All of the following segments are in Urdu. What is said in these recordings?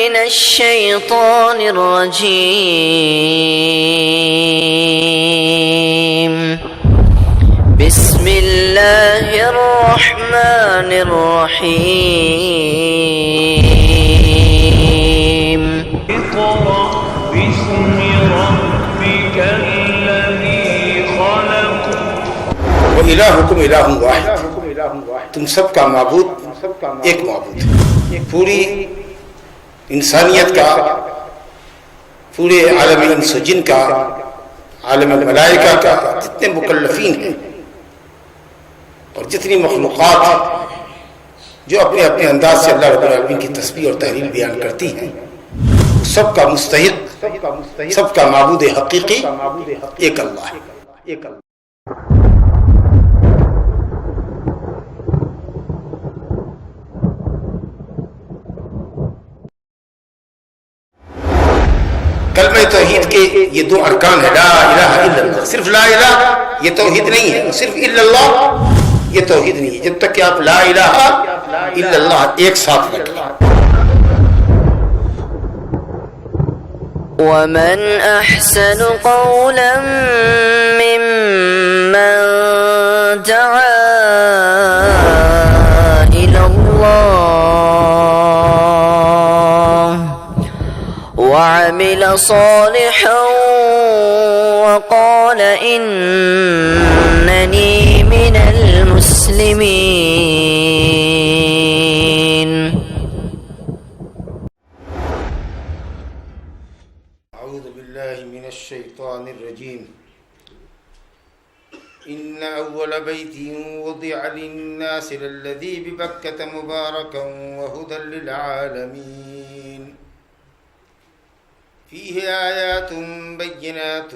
من الشيطان الرجيم. بسم الله الرحمن الرحيم. اقرأ باسم ربك الذي خلق. وَإِلَٰهُكُمْ إِلَٰهٌ وَاحِدٌ. تم سب کا معبود ایک معبود ہے. پوری انسانیت کا، پورے عالم انس و جن کا، عالم ملائکہ کا، جتنے مکلفین ہیں اور جتنی مخلوقات جو اپنے اپنے انداز سے اللہ رب العالمین کی تسبیح اور تحلیل بیان کرتی ہیں، سب کا مستحق، سب کا معبود حقیقی ایک اللہ ہے. کلمہ توحید کے یہ دو ارکان ہے، لا الہ الا اللہ. صرف لا الہ یہ توحید نہیں ہے، صرف الا اللہ یہ توحید نہیں ہے، جب تک کہ آپ لا الہ الا اللہ ایک ساتھ رکھیں. ومن أحسن قولا ممن دعا إلى الله وعمل صالحا وقال إنني من المسلمين. اعوذ باللہ من الشیطان الرجیم. ان اول بیت وضع للناس للذی ببکۃ مبارکا وہدی للعالمین فیہ آیات بینات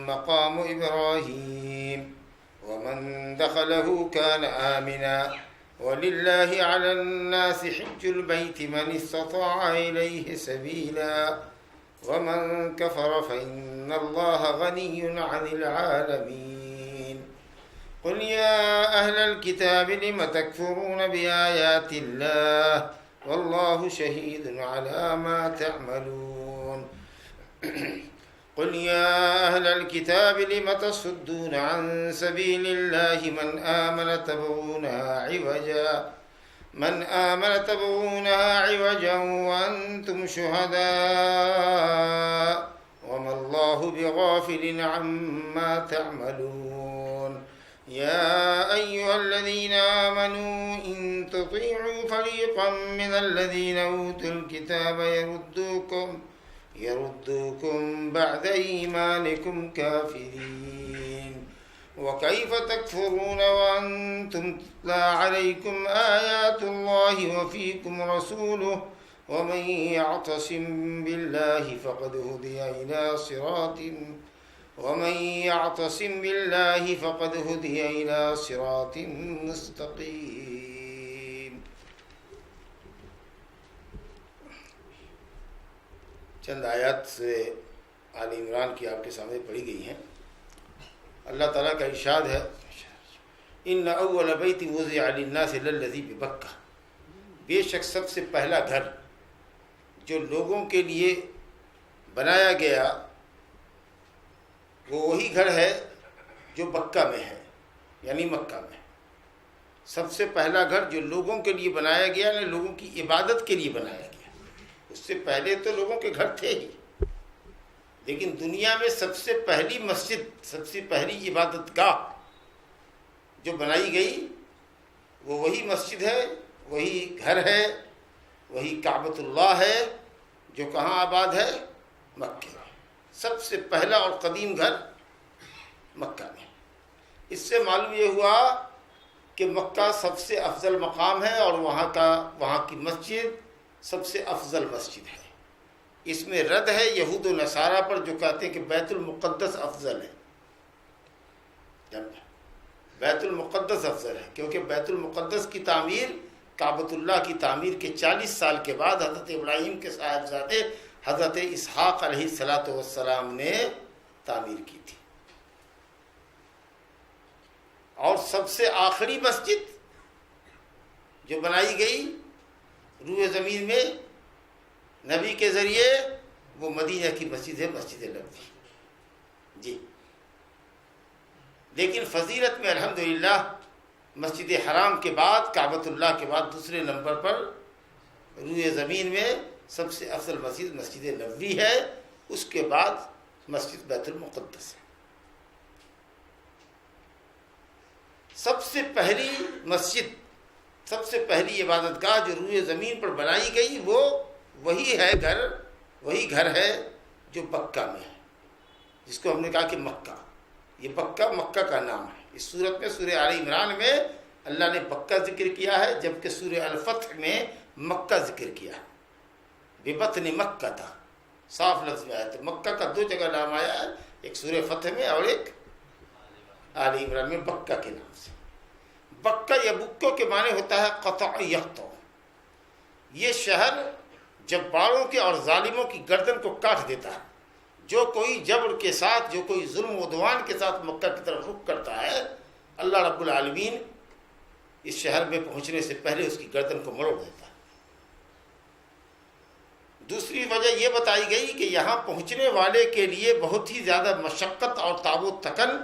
مقام ابراہیم ومن دخلہ کان آمنا وللہ علی الناس حج البیت من استطاع الیہ سبیلا ومن كفر فإن الله غني عن العالمين. قل يا أهل الكتاب لم تكفرون بآيات الله والله شهيد على ما تعملون. قل يا أهل الكتاب لم تصدون عن سبيل الله من آمن تبغونها عوجا وأنتم شهداء وما الله بغافل عما تعملون. يا أيها الذين آمنوا إن تطيعوا فريقا من الذين أوتوا الكتاب يردوكم بعد إيمانكم كافرين. وكيف تكفرون وأنتم تتلى عليكم آيات الله وفيكم رسوله ومن يعتصم بالله فقد هدي إلى صراط مستقيم. چند آیات سے آل عمران کی آپ کے سامنے پڑھی گئی ہیں. اللہ تعالیٰ کا ارشاد ہے، ان اول بیت وضع للناس للذی ببکہ. بے شک سب سے پہلا گھر جو لوگوں کے لیے بنایا گیا وہ وہی گھر ہے جو بکہ میں ہے، یعنی مکہ میں. سب سے پہلا گھر جو لوگوں کے لیے بنایا گیا، یعنی لوگوں کی عبادت کے لیے بنایا گیا. اس سے پہلے تو لوگوں کے گھر تھے ہی، لیکن دنیا میں سب سے پہلی مسجد، سب سے پہلی عبادت گاہ جو بنائی گئی وہ وہی مسجد ہے، وہی گھر ہے، وہی کعبۃ اللہ ہے جو کہاں آباد ہے؟ مکہ میں. سب سے پہلا اور قدیم گھر مکہ میں. اس سے معلوم یہ ہوا کہ مکہ سب سے افضل مقام ہے اور وہاں کی مسجد سب سے افضل مسجد ہے. اس میں رد ہے یہود و نصارہ پر جو کہتے ہیں کہ بیت المقدس افضل ہے. بیت المقدس افضل ہے کیونکہ بیت المقدس کی تعمیر کعبۃ اللہ کی تعمیر کے 40 سال کے بعد حضرت ابراہیم کے صاحبزادے حضرت اسحاق علیہ السلام نے تعمیر کی تھی. اور سب سے آخری مسجد جو بنائی گئی روئے زمین میں نبی کے ذریعے وہ مدینہ کی مسجد ہے، مسجد نبوی جی۔ لیکن فضیلت میں الحمدللہ مسجد حرام کے بعد، کعبۃ اللہ کے بعد دوسرے نمبر پر روئے زمین میں سب سے افضل مسجد مسجد نبوی ہے، اس کے بعد مسجد بیت المقدس ہے۔ سب سے پہلی مسجد، سب سے پہلی عبادت گاہ جو روئے زمین پر بنائی گئی وہ وہی گھر ہے جو بکہ میں ہے، جس کو ہم نے کہا کہ مکہ، یہ مکہ کا نام ہے۔ اس صورت میں سورہ آل عمران میں اللہ نے بکہ ذکر کیا ہے، جبکہ سورہ الفتح میں مکہ ذکر کیا ہے۔ ببطن مکہ تھا، صاف لفظ میں آیا تو مکہ کا 2 جگہ نام آیا ہے، ایک سورہ فتح میں اور ایک آل عمران میں بکہ کے نام سے۔ بکہ یا بکو کے معنی ہوتا ہے قطع یقطع، یہ شہر جباروں کے اور ظالموں کی گردن کو کاٹ دیتا ہے۔ جو کوئی جبر کے ساتھ، جو کوئی ظلم و عدوان کے ساتھ مکہ کی طرف رخ کرتا ہے، اللہ رب العالمین اس شہر میں پہنچنے سے پہلے اس کی گردن کو مروڑ دیتا ہے۔ دوسری وجہ یہ بتائی گئی کہ یہاں پہنچنے والے کے لیے بہت ہی زیادہ مشقت اور تعب و تکن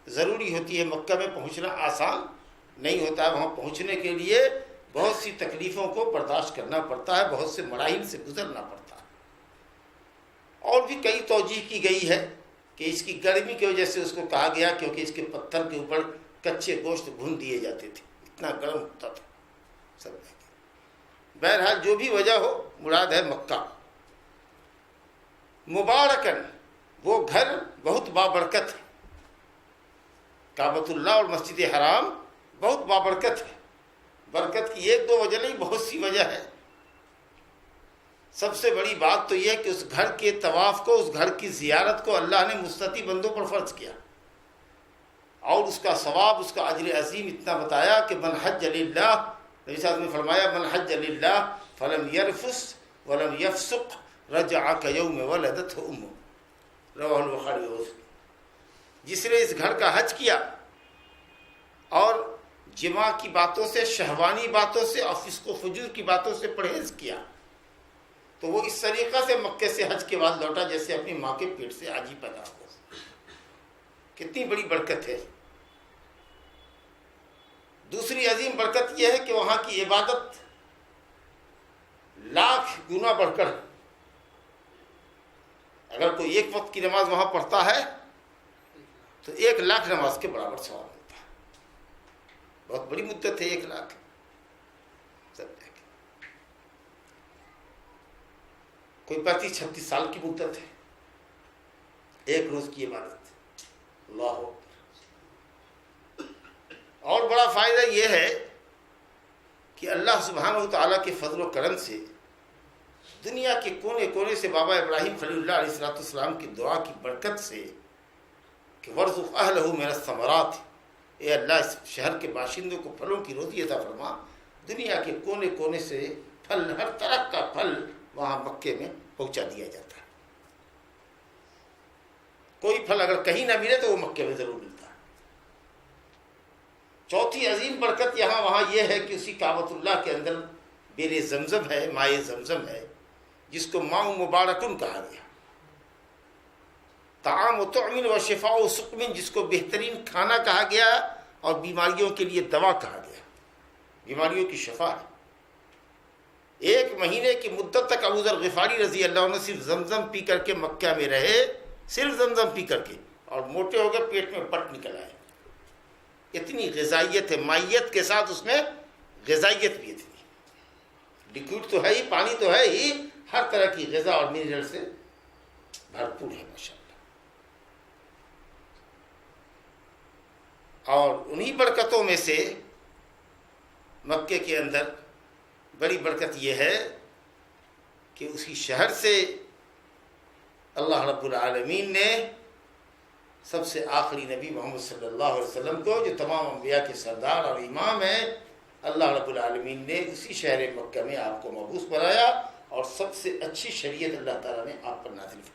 ضروری ہوتی ہے۔ مکہ میں پہنچنا آسان نہیں ہوتا ہے، وہاں پہنچنے کے لیے بہت سی تکلیفوں کو برداشت کرنا پڑتا ہے، بہت سے مراحل سے گزرنا پڑتا ہے۔ اور بھی کئی توجیہ کی گئی ہے کہ اس کی گرمی کی وجہ سے اس کو کہا گیا کیونکہ اس کے پتھر کے اوپر کچے گوشت بھون دیے جاتے تھے، اتنا گرم ہوتا تھا سب۔ بہرحال جو بھی وجہ ہو، مراد ہے مکہ۔ مبارکن، وہ گھر بہت بابرکت ہے۔ کعبۃ اللہ اور مسجد حرام بہت بابرکت ہے۔ برکت کی 1-2 وجہ نہیں، بہت سی وجہ ہے۔ سب سے بڑی بات تو یہ ہے کہ اس گھر کے طواف کو، اس گھر کی زیارت کو اللہ نے مستطیع بندوں پر فرض کیا، اور اس کا ثواب، اس کا اجر عظیم اتنا بتایا کہ من حج للہ، نبی صاحب نے فرمایا من حج للہ فلم یرفث ولم یفسق رجع کیوم ولدتہ امہ، رواہ البخاری و مسلم۔ جس نے اس گھر کا حج کیا اور جماع کی باتوں سے، شہوانی باتوں سے اور فسق و فجور کی باتوں سے پرہیز کیا، تو وہ اس طریقہ سے مکے سے حج کے بعد لوٹا جیسے اپنی ماں کے پیٹ سے آج ہی پیدا ہو۔ کتنی بڑی برکت ہے۔ دوسری عظیم برکت یہ ہے کہ وہاں کی عبادت لاکھ گنا بڑھ کر، اگر کوئی 1 وقت کی نماز وہاں پڑھتا ہے تو 1 لاکھ نماز کے برابر ثواب ملتا ہے۔ بہت بڑی مدت ہے 1 لاکھ۔ کوئی 35-36 سال کی مدت ہے 1 روز کی عبادت۔ اللہ اکبر۔ اور بڑا فائدہ یہ ہے کہ اللہ سبحانہ و تعالیٰ کے فضل و کرم سے دنیا کے کونے کونے سے بابا ابراہیم خلیل اللہ علیہ السلام کی دعا کی برکت سے کہ وارزق اہلہ من الثمرات، اے اللہ اس شہر کے باشندوں کو پھلوں کی روزی عطا فرما۔ دنیا کے کونے کونے سے پھل، ہر طرح کا پھل وہاں مکے میں پہنچا دیا جاتا ہے۔ کوئی پھل اگر کہیں نہ ملے تو وہ مکے میں ضرور ملتا ہے۔ چوتھی عظیم برکت یہاں وہاں یہ ہے کہ اسی کعبۃ اللہ کے اندر بیر زمزم ہے، مائے زمزم ہے، جس کو ماء مبارکن کہا گیا۔ طعام و طعم و شفاء و سقم، جس کو بہترین کھانا کہا گیا اور بیماریوں کے لیے دوا کہا گیا، بیماریوں کی شفا ہے۔ 1 مہینے کی مدت تک ابو ذر غفاری رضی اللہ عنہ صرف زمزم پی کر کے مکہ میں رہے، صرف زمزم پی کر کے، اور موٹے ہو گئے، پیٹ میں پٹ نکل آئے۔ اتنی غذائیت ہے، مائیت کے ساتھ اس میں غذائیت بھی اتنی، لیکوڈ تو ہے ہی، پانی تو ہے ہی، ہر طرح کی غذا اور منرل سے بھرپور ہے ماشاءاللہ۔ اور انہی برکتوں میں سے مکے کے اندر بڑی برکت یہ ہے کہ اسی شہر سے اللہ رب العالمین نے سب سے آخری نبی محمد صلی اللہ علیہ وسلم کو، جو تمام انبیاء کے سردار اور امام ہیں، اللہ رب العالمین نے اسی شہر مکہ میں آپ کو مبعوث بنایا، اور سب سے اچھی شریعت اللہ تعالیٰ نے آپ پر نازل فرمائی۔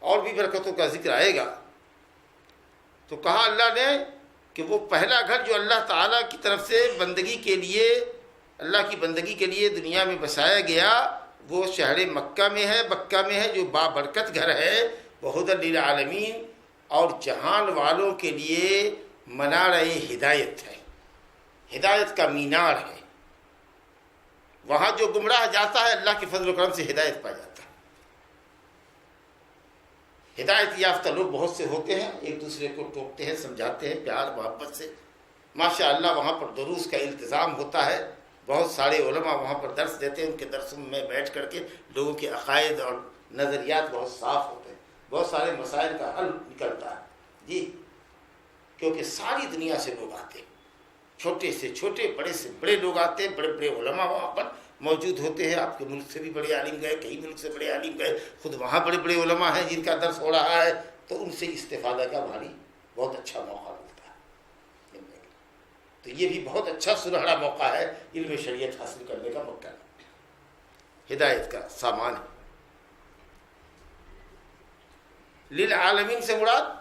اور بھی برکتوں کا ذکر آئے گا، تو کہا اللہ نے کہ وہ پہلا گھر جو اللہ تعالیٰ کی طرف سے بندگی کے لیے اللہ کی بندگی کے لیے دنیا میں بسایا گیا وہ شہر مکہ میں ہے، جو بابرکت گھر ہے، وہ ہدی للعالمین اور جہان والوں کے لیے منار ہدایت ہے، ہدایت کا مینار ہے۔ وہاں جو گمراہ جاتا ہے اللہ کے فضل و کرم سے ہدایت پا جاتا ہے۔ ہدایت یافتہ لوگ بہت سے ہوتے ہیں، ایک دوسرے کو ٹوکتے ہیں، سمجھاتے ہیں پیار محبت سے، ماشاء اللہ وہاں پر دروس کا التزام ہوتا ہے، بہت سارے علماء وہاں پر درس دیتے ہیں، ان کے درسوں میں بیٹھ کر کے لوگوں کے عقائد اور نظریات بہت صاف ہوتے ہیں، بہت سارے مسائل کا حل نکلتا ہے جی، کیونکہ ساری دنیا سے لوگ آتے ہیں، چھوٹے سے چھوٹے، بڑے سے بڑے لوگ آتے ہیں، بڑے بڑے علماء وہاں پر موجود ہوتے ہیں۔ آپ کے ملک سے بھی بڑے عالم گئے، کئی ملک سے بڑے عالم گئے، خود وہاں بڑے بڑے علماء ہیں جن کا درس ہو رہا ہے، تو ان سے استفادہ کا بھاری بہت اچھا موقع ملتا ہے۔ تو یہ بھی بہت اچھا سنہرا موقع ہے علم شریعت حاصل کرنے کا موقع ہے، ہدایت کا سامان ہے۔ للعالمین سے مراد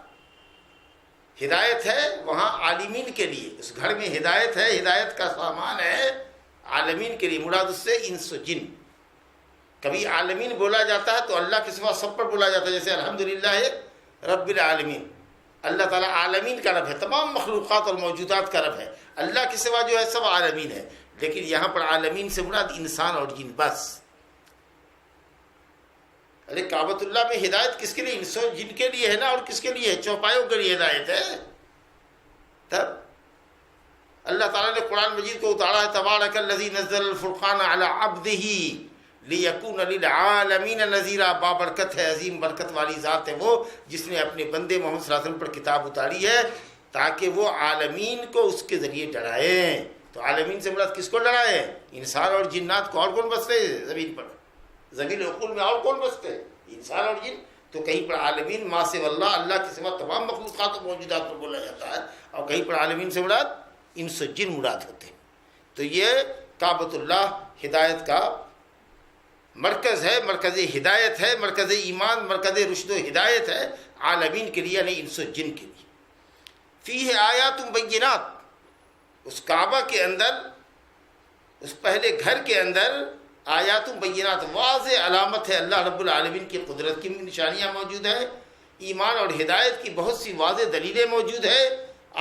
ہدایت ہے وہاں عالمین کے لیے، اس گھر میں ہدایت ہے، ہدایت کا سامان ہے عالمین کے لیے، مراد اس سے انس و جن۔ کبھی عالمین بولا جاتا ہے تو اللہ کے سوا سب پر بولا جاتا ہے، جیسے الحمدللہ رب العالمین، اللہ تعالیٰ عالمین کا رب ہے، تمام مخلوقات اور موجودات کا رب ہے، اللہ کے سوا جو ہے سب عالمین ہے، لیکن یہاں پر عالمین سے مراد انسان اور جن بس۔ ارے کعبۃ اللہ میں ہدایت کس کے لیے؟ انس و جن کے لیے ہے نا، اور کس کے لیے ہے؟ چوپایوں کے لیے ہدایت ہے۔ تب اللہ تعالیٰ نے قرآن مجید کو اتارا ہے، تبارک الذی نزل الفرقان علی عبدہ لیکون للعالمین نذیرا، بابرکت ہے، عظیم برکت والی ذات ہے وہ جس نے اپنے بندے محمد صلی اللہ علیہ وسلم پر کتاب اتاری ہے تاکہ وہ عالمین کو اس کے ذریعے ڈرائیں۔ تو عالمین سے مراد کس کو ڈرائیں؟ انسان اور جنات کو۔ اور کون بستے زمین پر؟ زمین عقول میں اور کون بستے؟ انسان اور جن۔ تو کہیں پر عالمین ما سوی اللہ، اللہ کے سوا تمام مخلوقات و موجودات پر بولا جاتا ہے، اور کہیں پر عالمین سے مراد انس و جن مراد ہوتے ہیں۔ تو یہ کعبۃ اللہ ہدایت کا مرکز ہے، مرکز ہدایت ہے، مرکز ایمان، مرکز رشد و ہدایت ہے عالمین کے لیے، یعنی انس و جن کے لیے۔ فیہ آیات بینات، اس کعبہ کے اندر، اس پہلے گھر کے اندر آیات بینات، واضح علامت ہے اللہ رب العالمین کی قدرت کی نشانیاں موجود ہیں، ایمان اور ہدایت کی بہت سی واضح دلیلیں موجود ہیں۔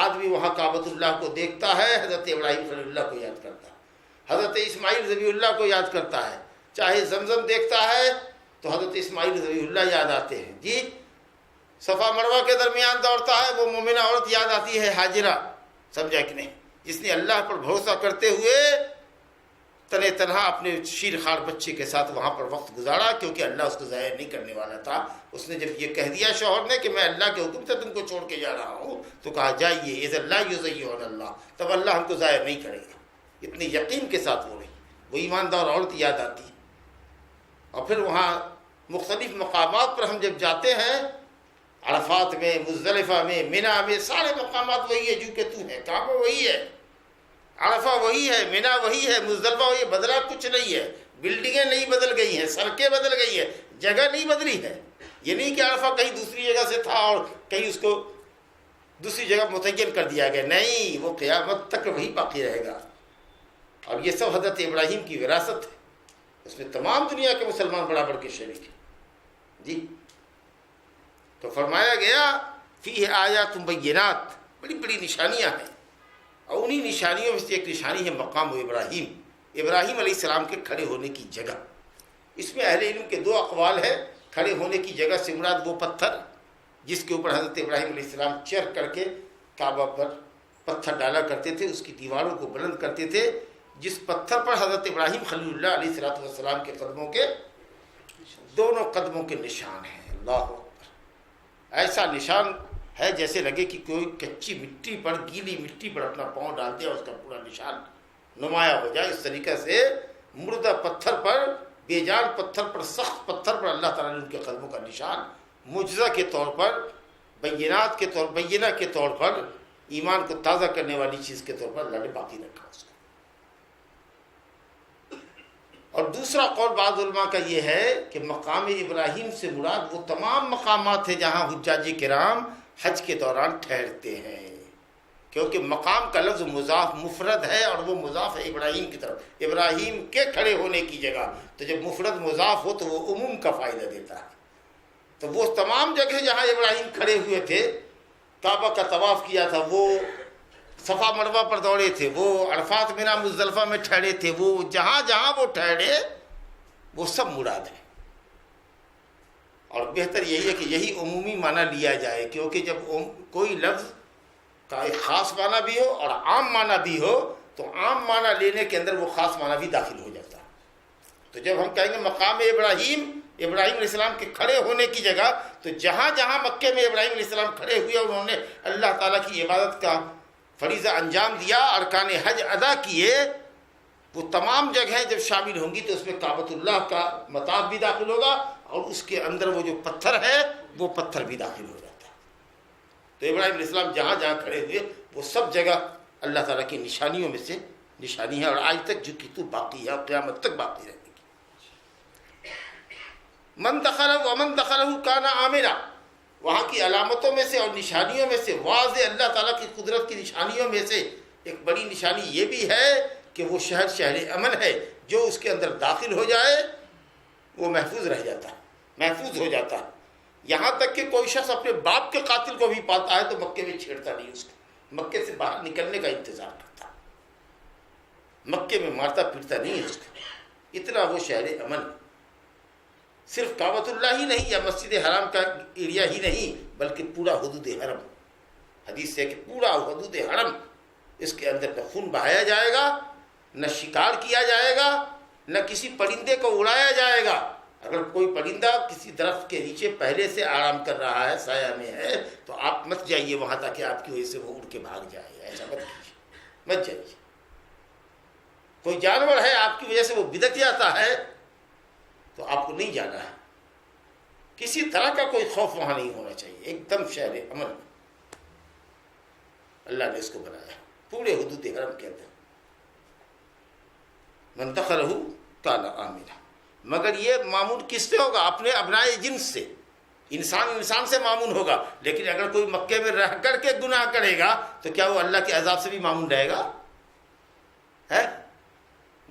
آدمی وہاں کعبۃ اللہ کو دیکھتا ہے، حضرت ابراہیم خلیل اللہ کو یاد کرتا ہے، حضرت اسماعیل ذبیح اللہ کو یاد کرتا ہے، چاہے زمزم دیکھتا ہے تو حضرت اسماعیل ذبیح اللہ یاد آتے ہیں جی، صفا مروہ کے درمیان دوڑتا ہے وہ مومنہ عورت یاد آتی ہے حاجرہ، سمجھا کہ نہیں، جس نے اللہ پر بھروسہ کرتے ہوئے تنہ تنہا اپنے شیر خار بچے کے ساتھ وہاں پر وقت گزارا، کیونکہ اللہ اس کو ضائع نہیں کرنے والا تھا۔ اس نے جب یہ کہہ دیا شوہر نے کہ میں اللہ کے حکم سے تم کو چھوڑ کے جا رہا ہوں، تو کہا جائیے، اذا لا یضیعن اللہ، تب اللہ ہم کو ضائع نہیں کرے گا۔ اتنی یقین کے ساتھ وہ رہی، وہ ایماندار عورت یاد آتی ہے۔ اور پھر وہاں مختلف مقامات پر ہم جب جاتے ہیں، عرفات میں، مزدلفہ میں، منی میں، سارے مقامات وہی ہے جو کہ تو ہے، کعبہ وہی ہے، عرفہ وہی ہے، منی وہی ہے، مزدلفہ وہی ہے، بدلا کچھ نہیں ہے، بلڈنگیں نہیں بدل گئی ہیں، سڑکیں بدل گئی ہیں، جگہ نہیں بدلی ہے۔ یہ نہیں کہ عرفہ کہیں دوسری جگہ سے تھا اور کہیں اس کو دوسری جگہ متعین کر دیا گیا، نہیں، وہ قیامت تک وہی باقی رہے گا۔ اور یہ سب حضرت ابراہیم کی وراثت ہے، اس میں تمام دنیا کے مسلمان برابر کے شریک ہیں جی۔ تو فرمایا گیا فیہ آیات بینات، بڑی بڑی نشانیاں ہیں، اور انہی نشانیوں میں سے ایک نشانی ہے مقام ابراہیم، ابراہیم علیہ السلام کے کھڑے ہونے کی جگہ۔ اس میں اہل علم کے دو اقوال ہیں، کھڑے ہونے کی جگہ سے مراد وہ پتھر جس کے اوپر حضرت ابراہیم علیہ السلام چڑھ کر کے کعبہ پر پتھر ڈالا کرتے تھے، اس کی دیواروں کو بلند کرتے تھے، جس پتھر پر حضرت ابراہیم خلیل اللہ علیہ السلام کے قدموں کے دونوں قدموں کے نشان ہیں۔ اللہ اکبر، ایسا نشان ہے جیسے لگے کہ کوئی کچی مٹی پر، گیلی مٹی پر اپنا پاؤں ڈال دیا، اس کا پورا نشان نمایاں ہو جائے۔ اس طریقے سے مردہ پتھر پر، بے جان پتھر پر، سخت پتھر پر اللہ تعالیٰ نے ان کے قدموں کا نشان معجزہ کے طور پر، بینات کے طور، بینہ کے طور پر، ایمان کو تازہ کرنے والی چیز کے طور پر اللہ نے باقی رکھا اس کو۔ اور دوسرا قول بعض علماء کا یہ ہے کہ مقام ابراہیم سے مراد وہ تمام مقامات ہیں جہاں حجاج کرام حج کے دوران ٹھہرتے ہیں، کیونکہ مقام کا لفظ مضاف مفرد ہے اور وہ مضاف ہے ابراہیم کی طرف، ابراہیم کے کھڑے ہونے کی جگہ، تو جب مفرد مضاف ہو تو وہ عموم کا فائدہ دیتا ہے۔ تو وہ تمام جگہ جہاں ابراہیم کھڑے ہوئے تھے، کعبہ کا طواف کیا تھا، وہ صفا مروہ پر دوڑے تھے، وہ عرفات منا مزدلفہ میں ٹھہرے تھے، وہ جہاں جہاں وہ ٹھہرے وہ سب مراد ہے۔ اور بہتر یہی ہے کہ یہی عمومی معنی لیا جائے، کیونکہ جب کوئی لفظ کا ایک خاص معنی بھی ہو اور عام معنی بھی ہو تو عام معنی لینے کے اندر وہ خاص معنی بھی داخل ہو جاتا ہے۔ تو جب ہم کہیں گے مقام ابراہیم، ابراہیم علیہ السلام کے کھڑے ہونے کی جگہ، تو جہاں جہاں مکے میں ابراہیم علیہ السلام کھڑے ہوئے انہوں نے اللہ تعالیٰ کی عبادت کا فریضہ انجام دیا، ارکان حج ادا کیے، وہ تمام جگہیں جب شامل ہوں گی تو اس میں کعبۃ اللہ کا مطاف بھی داخل ہوگا اور اس کے اندر وہ جو پتھر ہے وہ پتھر بھی داخل ہو جاتا ہے۔ تو ابراہیم علیہ السلام جہاں جہاں کھڑے ہوئے وہ سب جگہ اللہ تعالیٰ کی نشانیوں میں سے نشانی ہے، اور آج تک جو کہ تو باقی ہے اور قیامت تک باقی رہے گی۔ من دخلہ ومن دخلہ کان آمنا، وہاں کی علامتوں میں سے اور نشانیوں میں سے، واضح اللہ تعالیٰ کی قدرت کی نشانیوں میں سے ایک بڑی نشانی یہ بھی ہے کہ وہ شہر امن ہے، جو اس کے اندر داخل ہو جائے وہ محفوظ رہ جاتا ہے، محفوظ ہو جاتا ہے۔ یہاں تک کہ کوئی شخص اپنے باپ کے قاتل کو بھی پاتا ہے تو مکے میں چھیڑتا نہیں اس کو، مکے سے باہر نکلنے کا انتظار کرتا، مکے میں مارتا پیٹتا نہیں ہے اس کو، اتنا وہ شہر امن ہے۔ صرف کعبۃ اللہ ہی نہیں یا مسجد حرام کا ایریا ہی نہیں، بلکہ پورا حدود حرم، حدیث سے کہ پورا حدود حرم، اس کے اندر نہ خون بہایا جائے گا، نہ شکار کیا جائے گا، نہ کسی پرندے کو اڑایا جائے گا۔ اگر کوئی پرندہ کسی درخت کے نیچے پہلے سے آرام کر رہا ہے، سایہ میں ہے، تو آپ مت جائیے وہاں تاکہ آپ کی وجہ سے وہ اڑ کے بھاگ جائے، ایسا مت کیجیے، مت جائیے۔ کوئی جانور ہے آپ کی وجہ سے وہ بدک جاتا ہے تو آپ کو نہیں جانا ہے، کسی طرح کا کوئی خوف وہاں نہیں ہونا چاہیے، ایک دم شہر امن اللہ نے اس کو بنایا پورے حدود حرم کے اندر۔ من دخلہ کان آمنا، مگر یہ معمول کس سے ہوگا؟ اپنے ابنائے جنس سے، انسان سے معمول ہوگا۔ لیکن اگر کوئی مکے میں رہ کر کے گناہ کرے گا تو کیا وہ اللہ کے عذاب سے بھی معمول رہے گا؟ ہے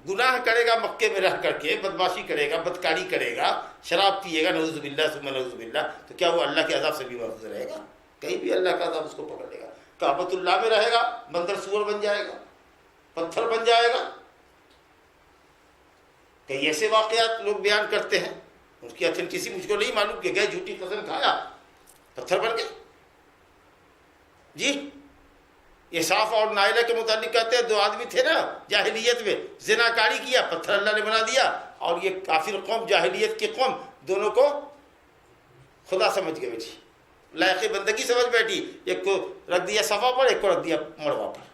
گناہ کرے گا مکے میں رہ کر کے، بدماشی کرے گا، بدکاری کرے گا، شراب پیے گا، نعوذ باللہ ثم نعوذ باللہ، تو کیا وہ اللہ کے عذاب سے بھی محفوظ رہے گا؟ کہیں بھی اللہ کا عذاب اس کو پکڑ لے گا۔ کعبۃ اللہ میں رہے گا، بندر سور بن جائے گا، پتھر بن جائے گا۔ کئی ایسے واقعات لوگ بیان کرتے ہیں، اس کی اتھینٹسی مجھ کو نہیں معلوم، کہ گئے جھوٹی قسم کھایا پتھر بن گئے۔ جی اصاف اور نائلہ کے متعلق کہتے ہیں 2 آدمی تھے نا جاہلیت میں، زناکاری کیا، پتھر اللہ نے بنا دیا، اور یہ کافر قوم، جاہلیت کی قوم، دونوں کو خدا سمجھ کے بیٹھی، لائق بندگی سمجھ بیٹھی، ایک کو رکھ دیا صفا پر، ایک کو رکھ دیا مروہ پر،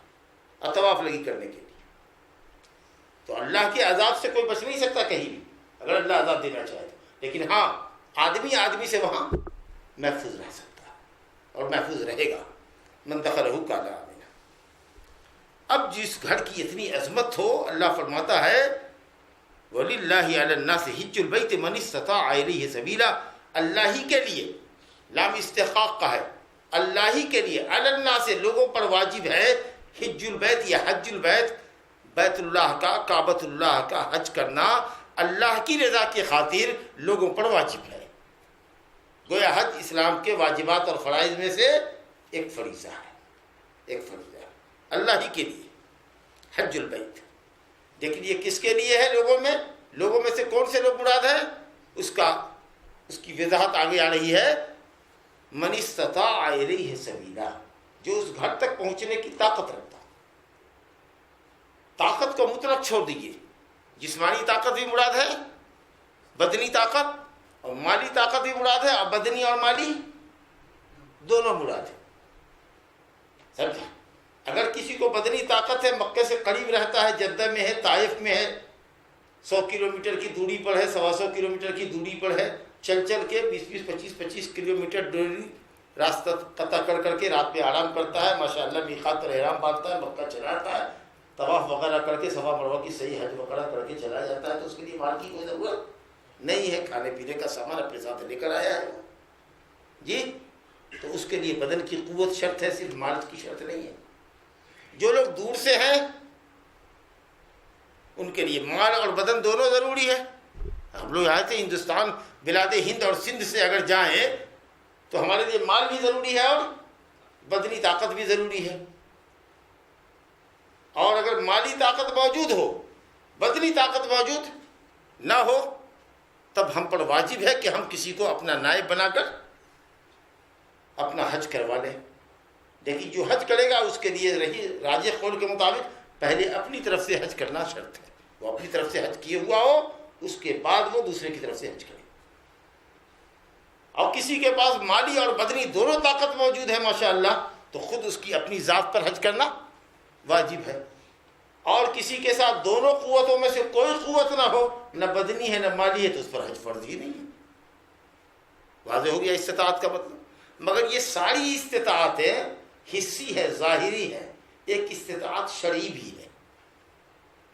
اور طواف لگی کرنے کے لیے۔ تو اللہ کے عذاب سے کوئی بچ نہیں سکتا کہیں بھی، اگر اللہ عذاب دینا چاہے تو، لیکن ہاں آدمی سے وہاں محفوظ رہ سکتا ہے اور محفوظ رہے گا۔ من دخلہ کان آمنا۔ اب جس گھر کی اتنی عظمت ہو، اللہ فرماتا ہے وَلِلَّهِ عَلَى النَّاسِ حِجُّ الْبَيْتِ مَنِ اسْتَطَاعَ إِلَيْهِ سَبِيلًا، اللہ ہی کے لیے، لام استحقاق کا ہے، اللہ ہی کے لیے، علی الناس لوگوں پر واجب ہے، حج البیت یا حج البیت، بیت اللہ کا، کعبۃ اللہ کا حج کرنا اللہ کی رضا کی خاطر لوگوں پر واجب ہے۔ گویا حج اسلام کے واجبات اور فرائض میں سے ایک فریضہ ہے، ایک فریضہ ہے اللہ ہی کے لیے، حج البیت۔ لیکن یہ کس کے لیے ہے؟ لوگوں میں سے کون سے لوگ مراد ہیں؟ اس کی وضاحت آگے آ رہی ہے، من استطاع الیہ سبیلا، جو اس گھر تک پہنچنے کی طاقت رکھتا۔ طاقت کو مطلق چھوڑ دیجیے، جسمانی طاقت بھی مراد ہے، بدنی طاقت اور مالی طاقت بھی مراد ہے، اور بدنی اور مالی دونوں مراد ہے، سمجھا؟ اگر کسی کو بدنی طاقت ہے، مکے سے قریب رہتا ہے، جدہ میں ہے، طائف میں ہے، 100 کلومیٹر کی دوری پر ہے، 125 کلومیٹر کی دوری پر ہے، چل کے 25 کلومیٹر دوری راستہ قطع کر کے رات میں آرام کرتا ہے، ماشاءاللہ میقات پر احرام باندھتا ہے، مکہ چلا جاتا ہے، طواف وغیرہ کر کے صفا مروہ کی صحیح حج وغیرہ کر کے چلا جاتا ہے، تو اس کے لیے مال کی کوئی ضرورت نہیں ہے، کھانے پینے کا سامان اپنے ساتھ لے کر آیا ہے جی، تو اس کے لیے بدن کی قوت شرط ہے، صرف مال کی شرط نہیں ہے۔ جو لوگ دور سے ہیں ان کے لیے مال اور بدن دونوں ضروری ہے. ہم لوگ یہاں سے ہندوستان بلاد ہند اور سندھ سے اگر جائیں تو ہمارے لیے مال بھی ضروری ہے اور بدنی طاقت بھی ضروری ہے. اور اگر مالی طاقت موجود ہو بدنی طاقت موجود نہ ہو تب ہم پر واجب ہے کہ ہم کسی کو اپنا نائب بنا کر اپنا حج کروا لیں. دیکھیے جو حج کرے گا اس کے لیے رہی راجح قول کے مطابق پہلے اپنی طرف سے حج کرنا شرط ہے. وہ اپنی طرف سے حج کیے ہوا ہو اس کے بعد وہ دوسرے کی طرف سے حج کرے. اور کسی کے پاس مالی اور بدنی دونوں طاقت موجود ہے ماشاءاللہ تو خود اس کی اپنی ذات پر حج کرنا واجب ہے. اور کسی کے ساتھ دونوں قوتوں میں سے کوئی قوت نہ ہو، نہ بدنی ہے نہ مالی ہے، تو اس پر حج فرض ہی نہیں ہے. واضح ہو گیا استطاعت کا مطلب. مگر یہ ساری استطاعتیں حصی ہے، ظاہری ہے. ایک استطاعت شرعی بھی ہے،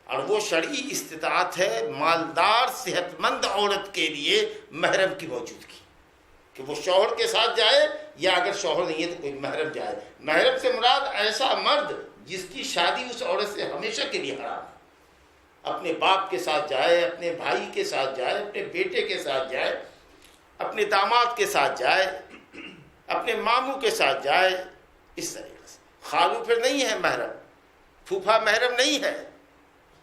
اور وہ شرعی استطاعت ہے مالدار صحت مند عورت کے لیے محرم کی موجودگی، کہ وہ شوہر کے ساتھ جائے یا اگر شوہر نہیں ہے تو کوئی محرم جائے. محرم سے مراد ایسا مرد جس کی شادی اس عورت سے ہمیشہ کے لیے حرام ہے. اپنے باپ کے ساتھ جائے، اپنے بھائی کے ساتھ جائے، اپنے بیٹے کے ساتھ جائے، اپنے داماد کے ساتھ جائے، اپنے ماموں کے ساتھ جائے، اس طریقے سے. خالو پھر نہیں ہے محرم، پھوپھا محرم نہیں ہے.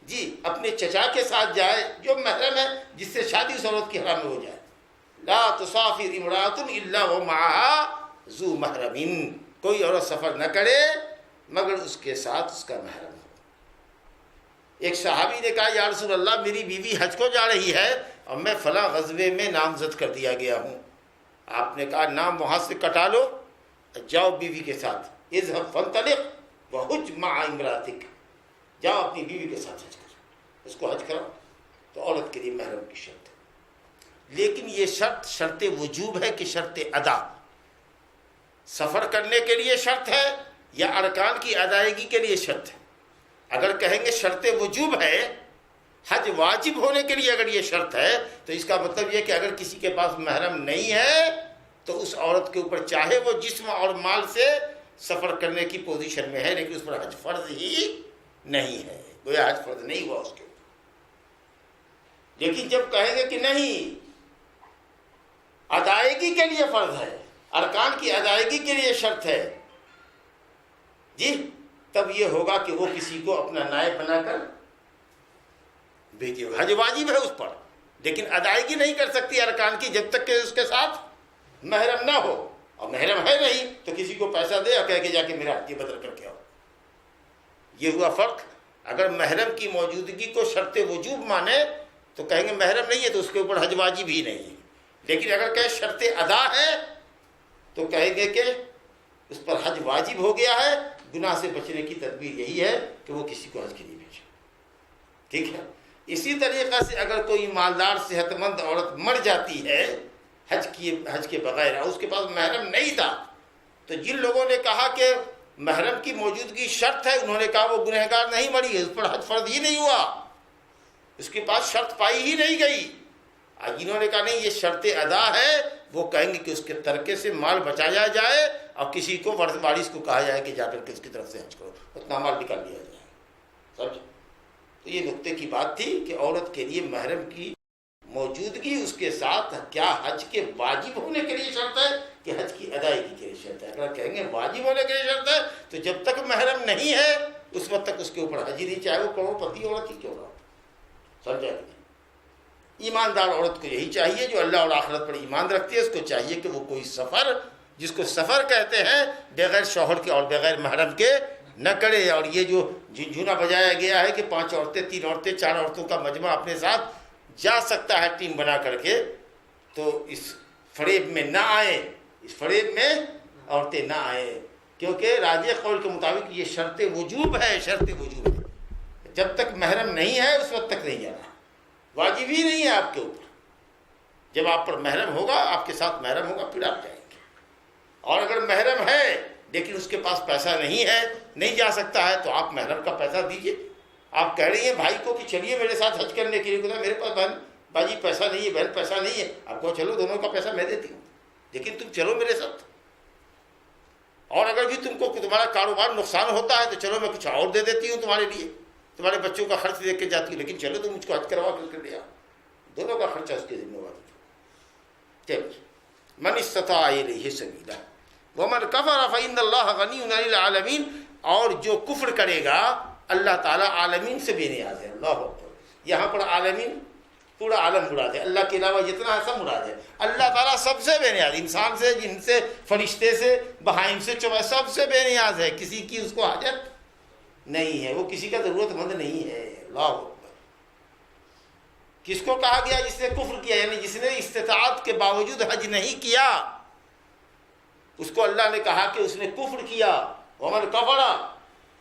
جی اپنے چچا کے ساتھ جائے جو محرم ہے، جس سے شادی اس عورت کی حرام میں ہو جائے. لا تسافر امرأة الا ومعها ذو محرم. کوئی عورت سفر نہ کرے مگر اس کے ساتھ اس کا محرم ہو. ایک صحابی نے کہا یا رسول اللہ میری بیوی حج کو جا رہی ہے اور میں فلاں غزوے میں نامزد کر دیا گیا ہوں. آپ نے کہا نام وہاں سے کٹا لو، جاؤ بیوی کے ساتھ. اذهب فانطلق وحج مع امرأتک. جاؤ اپنی بیوی کے ساتھ حج کرو، اس کو حج کراؤ. تو عورت کے لیے محرم کی شرط ہے. لیکن یہ شرط شرط وجوب ہے کہ شرط ادا؟ سفر کرنے کے لیے شرط ہے یا ارکان کی ادائیگی کے لیے شرط ہے؟ اگر کہیں گے شرط وجوب ہے، حج واجب ہونے کے لیے اگر یہ شرط ہے تو اس کا مطلب یہ کہ اگر کسی کے پاس محرم نہیں ہے تو اس عورت کے اوپر چاہے وہ جسم اور مال سے سفر کرنے کی پوزیشن میں ہے لیکن اس پر حج فرض ہی نہیں ہے، گویا حج فرض نہیں ہوا اس کے اوپر. لیکن جب کہیں گے کہ نہیں ادائیگی کے لیے فرض ہے، ارکان کی ادائیگی کے لیے شرط ہے، جی تب یہ ہوگا کہ وہ کسی کو اپنا نائب بنا کر بھیجے. حج واجب ہے اس پر لیکن ادائیگی نہیں کر سکتی ارکان کی جب تک کہ اس کے ساتھ محرم نہ ہو. اور محرم ہے نہیں تو کسی کو پیسہ دے اور کہہ کے جا کے میرا حج بدل کر کے آؤ. یہ ہوا فرق. اگر محرم کی موجودگی کو شرط وجوب مانے تو کہیں گے محرم نہیں ہے تو اس کے اوپر حج واجب ہی نہیں ہے. لیکن اگر کہ شرط ادا ہے تو کہیں گے کہ اس پر حج واجب ہو گیا ہے. گناہ سے بچنے کی تدبیر یہی ہے کہ وہ کسی کو حج کے لیے بھیجے. ٹھیک ہے. اسی طریقے سے اگر کوئی مالدار صحت مند عورت مر جاتی ہے حج کے بغیر، اس کے پاس محرم نہیں تھا، تو جن لوگوں نے کہا کہ محرم کی موجودگی شرط ہے انہوں نے کہا وہ گنہگار نہیں مری، اس پر حج فرض ہی نہیں ہوا، اس کے پاس شرط پائی ہی نہیں گئی. جنہوں نے کہا نہیں یہ شرط ادا ہے وہ کہیں گے کہ اس کے ترکے سے مال بچایا جائے اور کسی کو وارث کو کہا جائے کہ جا کر کے اس کی طرف سے حج کرو، اتنا مال نکال لیا جائے. سمجھ؟ تو یہ نقطے کی بات تھی کہ عورت کے لیے محرم کی موجودگی اس کے ساتھ کیا حج کے واجب ہونے کے لیے شرط ہے کہ حج کی ادائیگی کے لیے شرط ہے. اگر کہیں گے واجب ہونے کے لیے شرط ہے تو جب تک محرم نہیں ہے اس وقت تک اس کے اوپر حج ہی نہیں، چاہے وہ کروڑپتی عورت ہی کیوں نہ ہو. سمجھا کہ نہیں؟ ایماندار عورت کو یہی چاہیے جو اللہ اور آخرت پر ایمان رکھتی ہے، اس کو چاہیے کہ وہ کوئی سفر جس کو سفر کہتے ہیں بغیر شوہر کے اور بغیر محرم کے نہ کرے. اور یہ جو جھنجھونا بجایا گیا ہے کہ 5 عورتیں 3 عورتیں 4 عورتوں کا مجمع اپنے ساتھ جا سکتا ہے ٹیم بنا کر کے، تو اس فریب میں نہ آئیں، اس فریب میں عورتیں نہ آئیں، کیونکہ راجح قول کے مطابق یہ شرط وجوب ہے. شرط وجوب ہے، جب تک محرم نہیں ہے اس وقت تک نہیں جانا، واجب ہی نہیں ہے آپ کے اوپر. جب آپ پر محرم ہوگا، آپ کے ساتھ محرم ہوگا، پھر آپ جائیں گے. اور اگر محرم ہے لیکن اس کے پاس پیسہ نہیں ہے، نہیں جا سکتا ہے، تو آپ محرم کا پیسہ دیجئے. آپ کہہ رہی ہیں بھائی کو کہ چلیے میرے ساتھ حج کرنے کے لیے، کہتا میرے پاس بہن باجی پیسہ نہیں ہے، بہن پیسہ نہیں ہے. آپ کو چلو دونوں کا پیسہ میں دیتی ہوں لیکن تم چلو میرے ساتھ. اور اگر بھی تم کو تمہارا کاروبار نقصان ہوتا ہے تو چلو میں کچھ اور دے دیتی ہوں تمہارے لیے، تمہارے بچوں کا خرچ دے کے جاتی ہوں، لیکن چلو تم مجھ کو حج کروا کر لیا، دونوں کا خرچہ اس کے ذمہ واری۔ من استطاع الیہ سبیلا ومن کفر فإن اللہ غنی عن العالمین، اور جو کفر کرے گا اللہ تعالیٰ عالمین سے بے نیاز ہے۔ اللہ اکبر، یہاں پر عالمین پورا عالم مراد ہے، اللہ کے علاوہ جتنا ہے سب مراد ہے۔ اللہ تعالیٰ سب سے بے نیاز، انسان سے، جن سے، فرشتے سے، بہائم سے، سب سے بے نیاز ہے، کسی کی اس کو حاجت نہیں ہے، وہ کسی کا ضرورت مند نہیں ہے۔ اللہ اکبر۔ کس کو کہا گیا؟ جس نے کفر کیا، یعنی جس نے استطاعت کے باوجود حج نہیں کیا، اس کو اللہ نے کہا کہ اس نے کفر کیا۔ ومن کفر،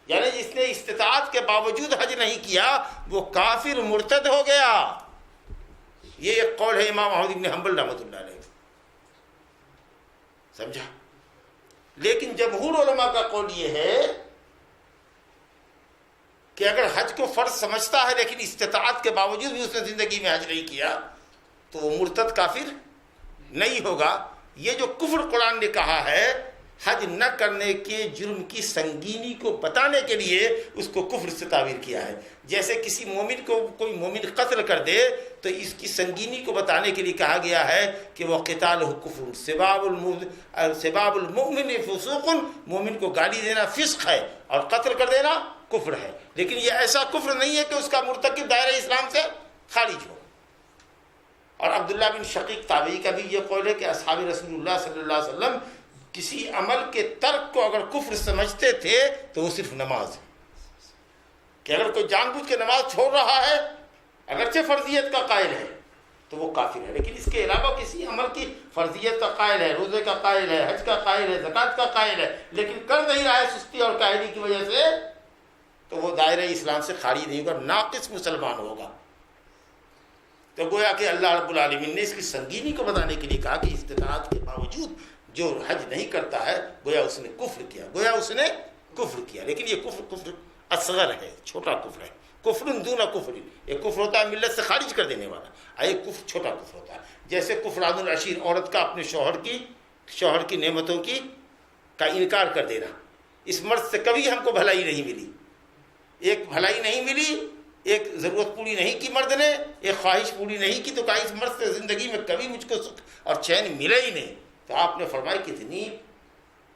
یعنی جس نے استطاعت کے باوجود حج نہیں کیا وہ کافر مرتد ہو گیا۔ یہ ایک قول ہے امام احمد بن حنبل رحمۃ اللہ علیہ، سمجھا؟ لیکن جمہور علماء کا قول یہ ہے کہ اگر حج کو فرض سمجھتا ہے لیکن استطاعت کے باوجود بھی اس نے زندگی میں حج نہیں کیا تو وہ مرتد کافر نہیں ہوگا۔ یہ جو کفر قرآن نے کہا ہے حج نہ کرنے کے جرم کی سنگینی کو بتانے کے لیے اس کو کفر سے تعبیر کیا ہے۔ جیسے کسی مومن کو کوئی مومن قتل کر دے تو اس کی سنگینی کو بتانے کے لیے کہا گیا ہے کہ وہ قتال کفر، سباب المؤمن فسوق، مومن کو گالی دینا فسق ہے اور قتل کر دینا کفر ہے، لیکن یہ ایسا کفر نہیں ہے کہ اس کا مرتکب دائرہ اسلام سے خارج ہو۔ اور عبداللہ بن شقیق تابعی کا بھی یہ قول ہے کہ اصحاب رسول اللہ صلی اللہ علیہ وسلم کسی عمل کے ترک کو اگر کفر سمجھتے تھے تو وہ صرف نماز ہے، کہ اگر کوئی جان بوجھ کے نماز چھوڑ رہا ہے اگرچہ فرضیت کا قائل ہے تو وہ کافر ہے، لیکن اس کے علاوہ کسی عمل کی فرضیت کا قائل ہے، روزے کا قائل ہے، حج کا قائل ہے، زکوٰۃ کا قائل ہے، لیکن کر نہیں رہا ہے سستی اور کاہلی کی وجہ سے، تو وہ دائرہ اسلام سے خارج نہیں ہوگا، ناقص مسلمان ہوگا۔ تو گویا کہ اللہ رب العالمین نے اس کی سنگینی کو بتانے کے لیے کہا کہ استطاعت کے باوجود جو حج نہیں کرتا ہے گویا اس نے کفر کیا، گویا اس نے کفر کیا، لیکن یہ کفر اصغر ہے، چھوٹا کفر ہے، کفر دون کفر۔ ایک کفر ہوتا ہے ملت سے خارج کر دینے والا، ایک کفر چھوٹا کفر ہوتا ہے، جیسے کفران العشیر، عورت کا اپنے شوہر کی نعمتوں کا انکار کر دینا۔ اس مرد سے کبھی ہم کو بھلائی نہیں ملی، ایک بھلائی نہیں ملی، ایک ضرورت پوری نہیں کی مرد نے، ایک خواہش پوری نہیں کی، تو کہا اس مرد سے زندگی میں کبھی مجھ کو سکھ اور چین ملا ہی نہیں۔ تو آپ نے فرمایا کتنی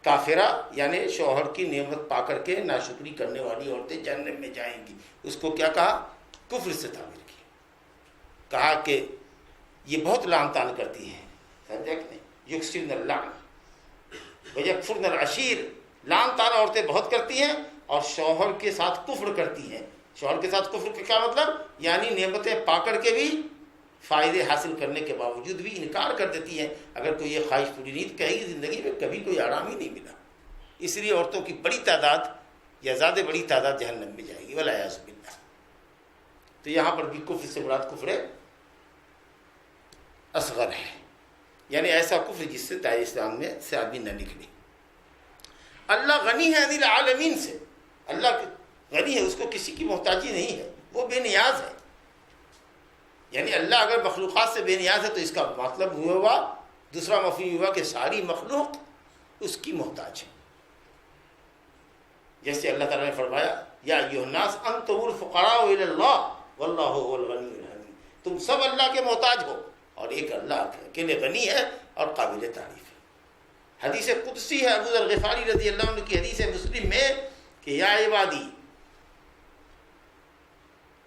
کافرہ، یعنی شوہر کی نعمت پا کر کے ناشکری کرنے والی عورتیں جہنم میں جائیں گی۔ اس کو کیا کہا؟ کفر سے تعبیر کیا، کہا کہ یہ بہت لعن طعن کرتی ہیں، سمجھا کہ نہیں؟ یکسرن اللعن ویکفرن العشیر، لعن طعن عورتیں بہت کرتی ہیں اور شوہر کے ساتھ کفر کرتی ہیں۔ شوہر کے ساتھ کفر کا کیا مطلب؟ یعنی نعمتیں پا کر کے بھی، فائدے حاصل کرنے کے باوجود بھی انکار کر دیتی ہیں۔ اگر کوئی یہ خواہش پوری نہیں کہے گی زندگی میں کبھی کوئی آرام ہی نہیں ملا۔ اس لیے عورتوں کی بڑی تعداد یا زیادہ بڑی تعداد جہنم میں جائے گی، والعیاذ باللہ۔ تو یہاں پر بھی کفر سے مراد کفر اصغر ہے، یعنی ایسا کفر جس سے دائرہ اسلام میں سے آدمی نہ نکلے۔ اللہ غنی ہے عن العالمین سے، اللہ غنی ہے، اس کو کسی کی محتاجی نہیں ہے، وہ بے نیاز ہے۔ یعنی اللہ اگر مخلوقات سے بے نیاز ہے تو اس کا مطلب ہوا، دوسرا مفہوم ہوا کہ ساری مخلوق اس کی محتاج ہے۔ جیسے اللہ تعالیٰ نے فرمایا یا ایھا الناس انتم الفقراء الی اللہ واللہ هو الغنی الحمید، تم سب اللہ کے محتاج ہو اور ایک اللہ اکیلے غنی ہے اور قابل تعریف ہے۔ حدیث قدسی ہے ابو ذر غفاری رضی اللہ عنہ کی حدیث ہے مسلم میں کہ یا عبادی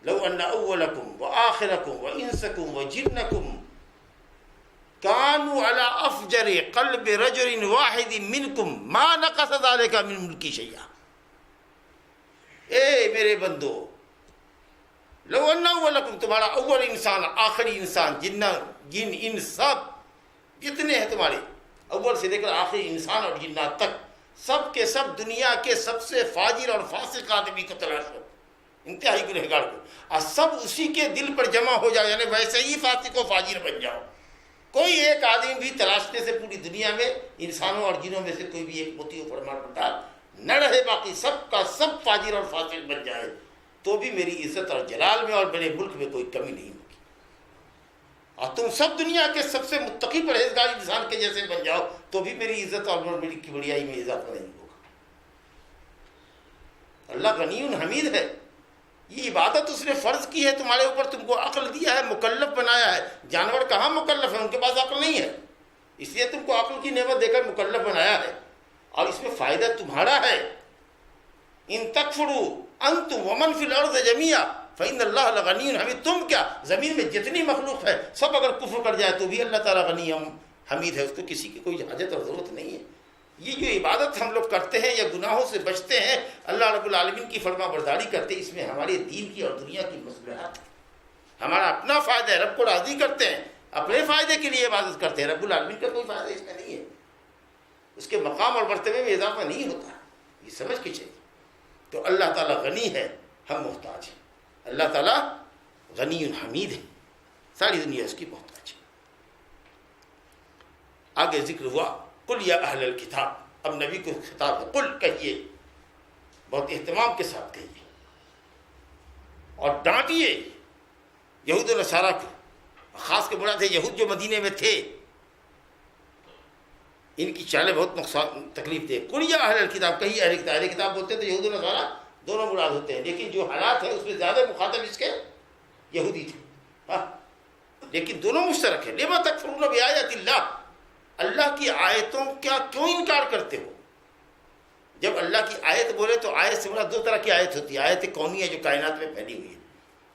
لو ان اولکم وآخرکم وانسکم وجنکم كانوا على افجر قلب رجل واحد منکم ما نقص ذلك من ملکی شیئا۔ اے میرے بندو، لو ان اولکم، تمہارا اول انسان، آخری انسان، جن ان سب جتنے ہیں تمہارے، اول سے لے کر آخری انسان اور جنات تک، سب کے سب دنیا کے سب سے فاجر اور فاسق آدمی کو تلاش کرو، انتہائی گنہگار کو، اور سب اسی کے دل پر جمع ہو جاؤ، یعنی ویسے ہی فاسق و فاجر بن جاؤ۔ کوئی ایک آدمی بھی تلاشنے سے پوری دنیا میں انسانوں اور جنوں میں سے کوئی بھی ایک موتی و فرمان بردار نہ رہے، باقی سب کا سب فاجر اور فاسق بن جائے تو بھی میری عزت اور جلال میں اور میرے ملک میں کوئی کمی نہیں ہوگی۔ اور تم سب دنیا کے سب سے متقی پرہیزگار انسان کے جیسے بن جاؤ تو بھی میری عزت اور میری بڑیائی میں اضافہ نہیں ہوگا۔ اللہ غنی حمید ہے، یہ عبادت اس نے فرض کی ہے تمہارے اوپر، تم کو عقل دیا ہے، مکلف بنایا ہے۔ جانور کہاں مکلف ہے، ان کے پاس عقل نہیں ہے، اس لیے تم کو عقل کی نعمت دے کر مکلف بنایا ہے، اور اس میں فائدہ تمہارا ہے۔ ان تکفروا انتم ومن فی الارض جميعا فإن اللہ لغنی حمید، تم کیا زمین میں جتنی مخلوق ہے سب اگر کفر کر جائے تو بھی اللہ تعالیٰ غنی حمید ہے، اس کو کسی کی کوئی حاجت اور ضرورت نہیں ہے۔ یہ جو عبادت ہم لوگ کرتے ہیں یا گناہوں سے بچتے ہیں، اللہ رب العالمین کی فرما برداری کرتے ہیں، اس میں ہمارے دین کی اور دنیا کی مصلحت ہے، ہمارا اپنا فائدہ ہے، رب کو راضی کرتے ہیں، اپنے فائدے کے لیے عبادت کرتے ہیں، رب العالمین کا کوئی فائدہ اس میں نہیں ہے، اس کے مقام اور مرتبے میں اضافہ نہیں ہوتا، یہ سمجھ کے چاہیے۔ تو اللہ تعالیٰ غنی ہے، ہم محتاج ہیں، اللہ تعالیٰ غنی حمید ہے، ساری دنیا اس کی محتاج ہے۔ آگے ذکر ہوا قل یا اہل الکتاب، اب نبی کو خطاب ہے، قل کہیے، بہت اہتمام کے ساتھ کہیے اور ڈانٹیے یہود و نصارہ کو، خاص کے مراد ہے یہود جو مدینے میں تھے، ان کی چالیں بہت نقصان تکلیف دے۔ قل یا اہل الکتاب، کہیے اہل کتاب، اہل کتاب بولتے ہیں تو یہود و نصارہ دونوں مراد ہوتے ہیں، لیکن جو حالات ہیں اس میں زیادہ مخاطب اس کے یہودی تھے، ہاں، لیکن دونوں مشترک ہیں۔ لما تکفرون بآیات اللہ، اللہ کی آیتوں کا کیوں انکار کرتے ہو؟ جب اللہ کی آیت بولے تو آیت سے مراد دو طرح کی آیت ہوتی ہے، آیت کونیہ جو کائنات میں پھیلی ہوئی ہے،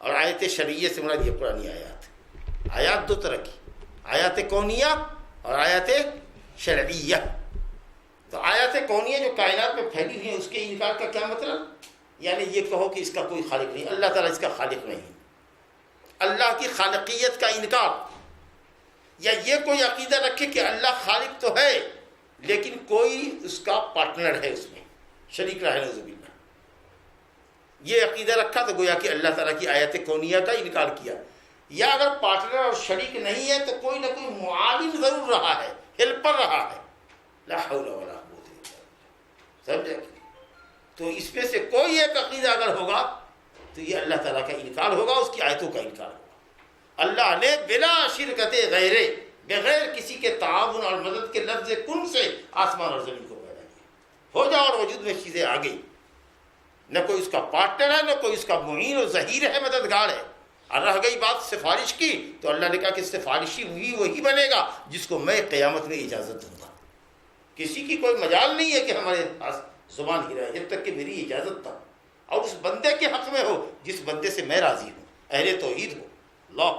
اور آیت شرعیہ سے مراد یہ قرآنی آیات۔ آیات دو طرح کی، آیات کونیہ اور آیات شرعیہ۔ تو آیات کونیہ جو کائنات میں پھیلی ہوئی ہیں اس کے انکار کا کیا مطلب؟ یعنی یہ کہو کہ اس کا کوئی خالق نہیں، اللہ تعالیٰ اس کا خالق نہیں، اللہ کی خالقیت کا انکار، یا یہ کوئی عقیدہ رکھے کہ اللہ خالق تو ہے لیکن کوئی اس کا پارٹنر ہے، اس میں شریک رہا ہے، نعوذ باللہ، یہ عقیدہ رکھا تو گویا کہ اللہ تعالیٰ کی آیت کونیہ کا انکار کیا۔ یا اگر پارٹنر اور شریک نہیں ہے تو کوئی نہ کوئی معاون ضرور رہا ہے، ہیلپر رہا ہے، لا حول ولا قوت الا باللہ، سمجھے؟ تو اس میں سے کوئی ایک عقیدہ اگر ہوگا تو یہ اللہ تعالیٰ کا انکار ہوگا، اس کی آیتوں کا انکار ہوگا۔ اللہ نے بلا شرکت غیرے، بغیر کسی کے تعاون اور مدد کے لفظ کن سے آسمان اور زمین کو پیدا کیا، ہو جا اور وجود میں چیزیں آ گئی، نہ کوئی اس کا پارٹنر ہے، نہ کوئی اس کا معین و ظہیر ہے، مددگار ہے۔ اور رہ گئی بات سفارش کی تو اللہ نے کہا کہ سفارشی وہی بنے گا جس کو میں قیامت میں اجازت دوں گا، کسی کی کوئی مجال نہیں ہے کہ ہمارے پاس زبان ہی رہے جب تک کہ میری اجازت تھا، اور اس بندے کے حق میں ہو جس بندے سے میں راضی ہوں، اہل توحید ہو، اللہ۔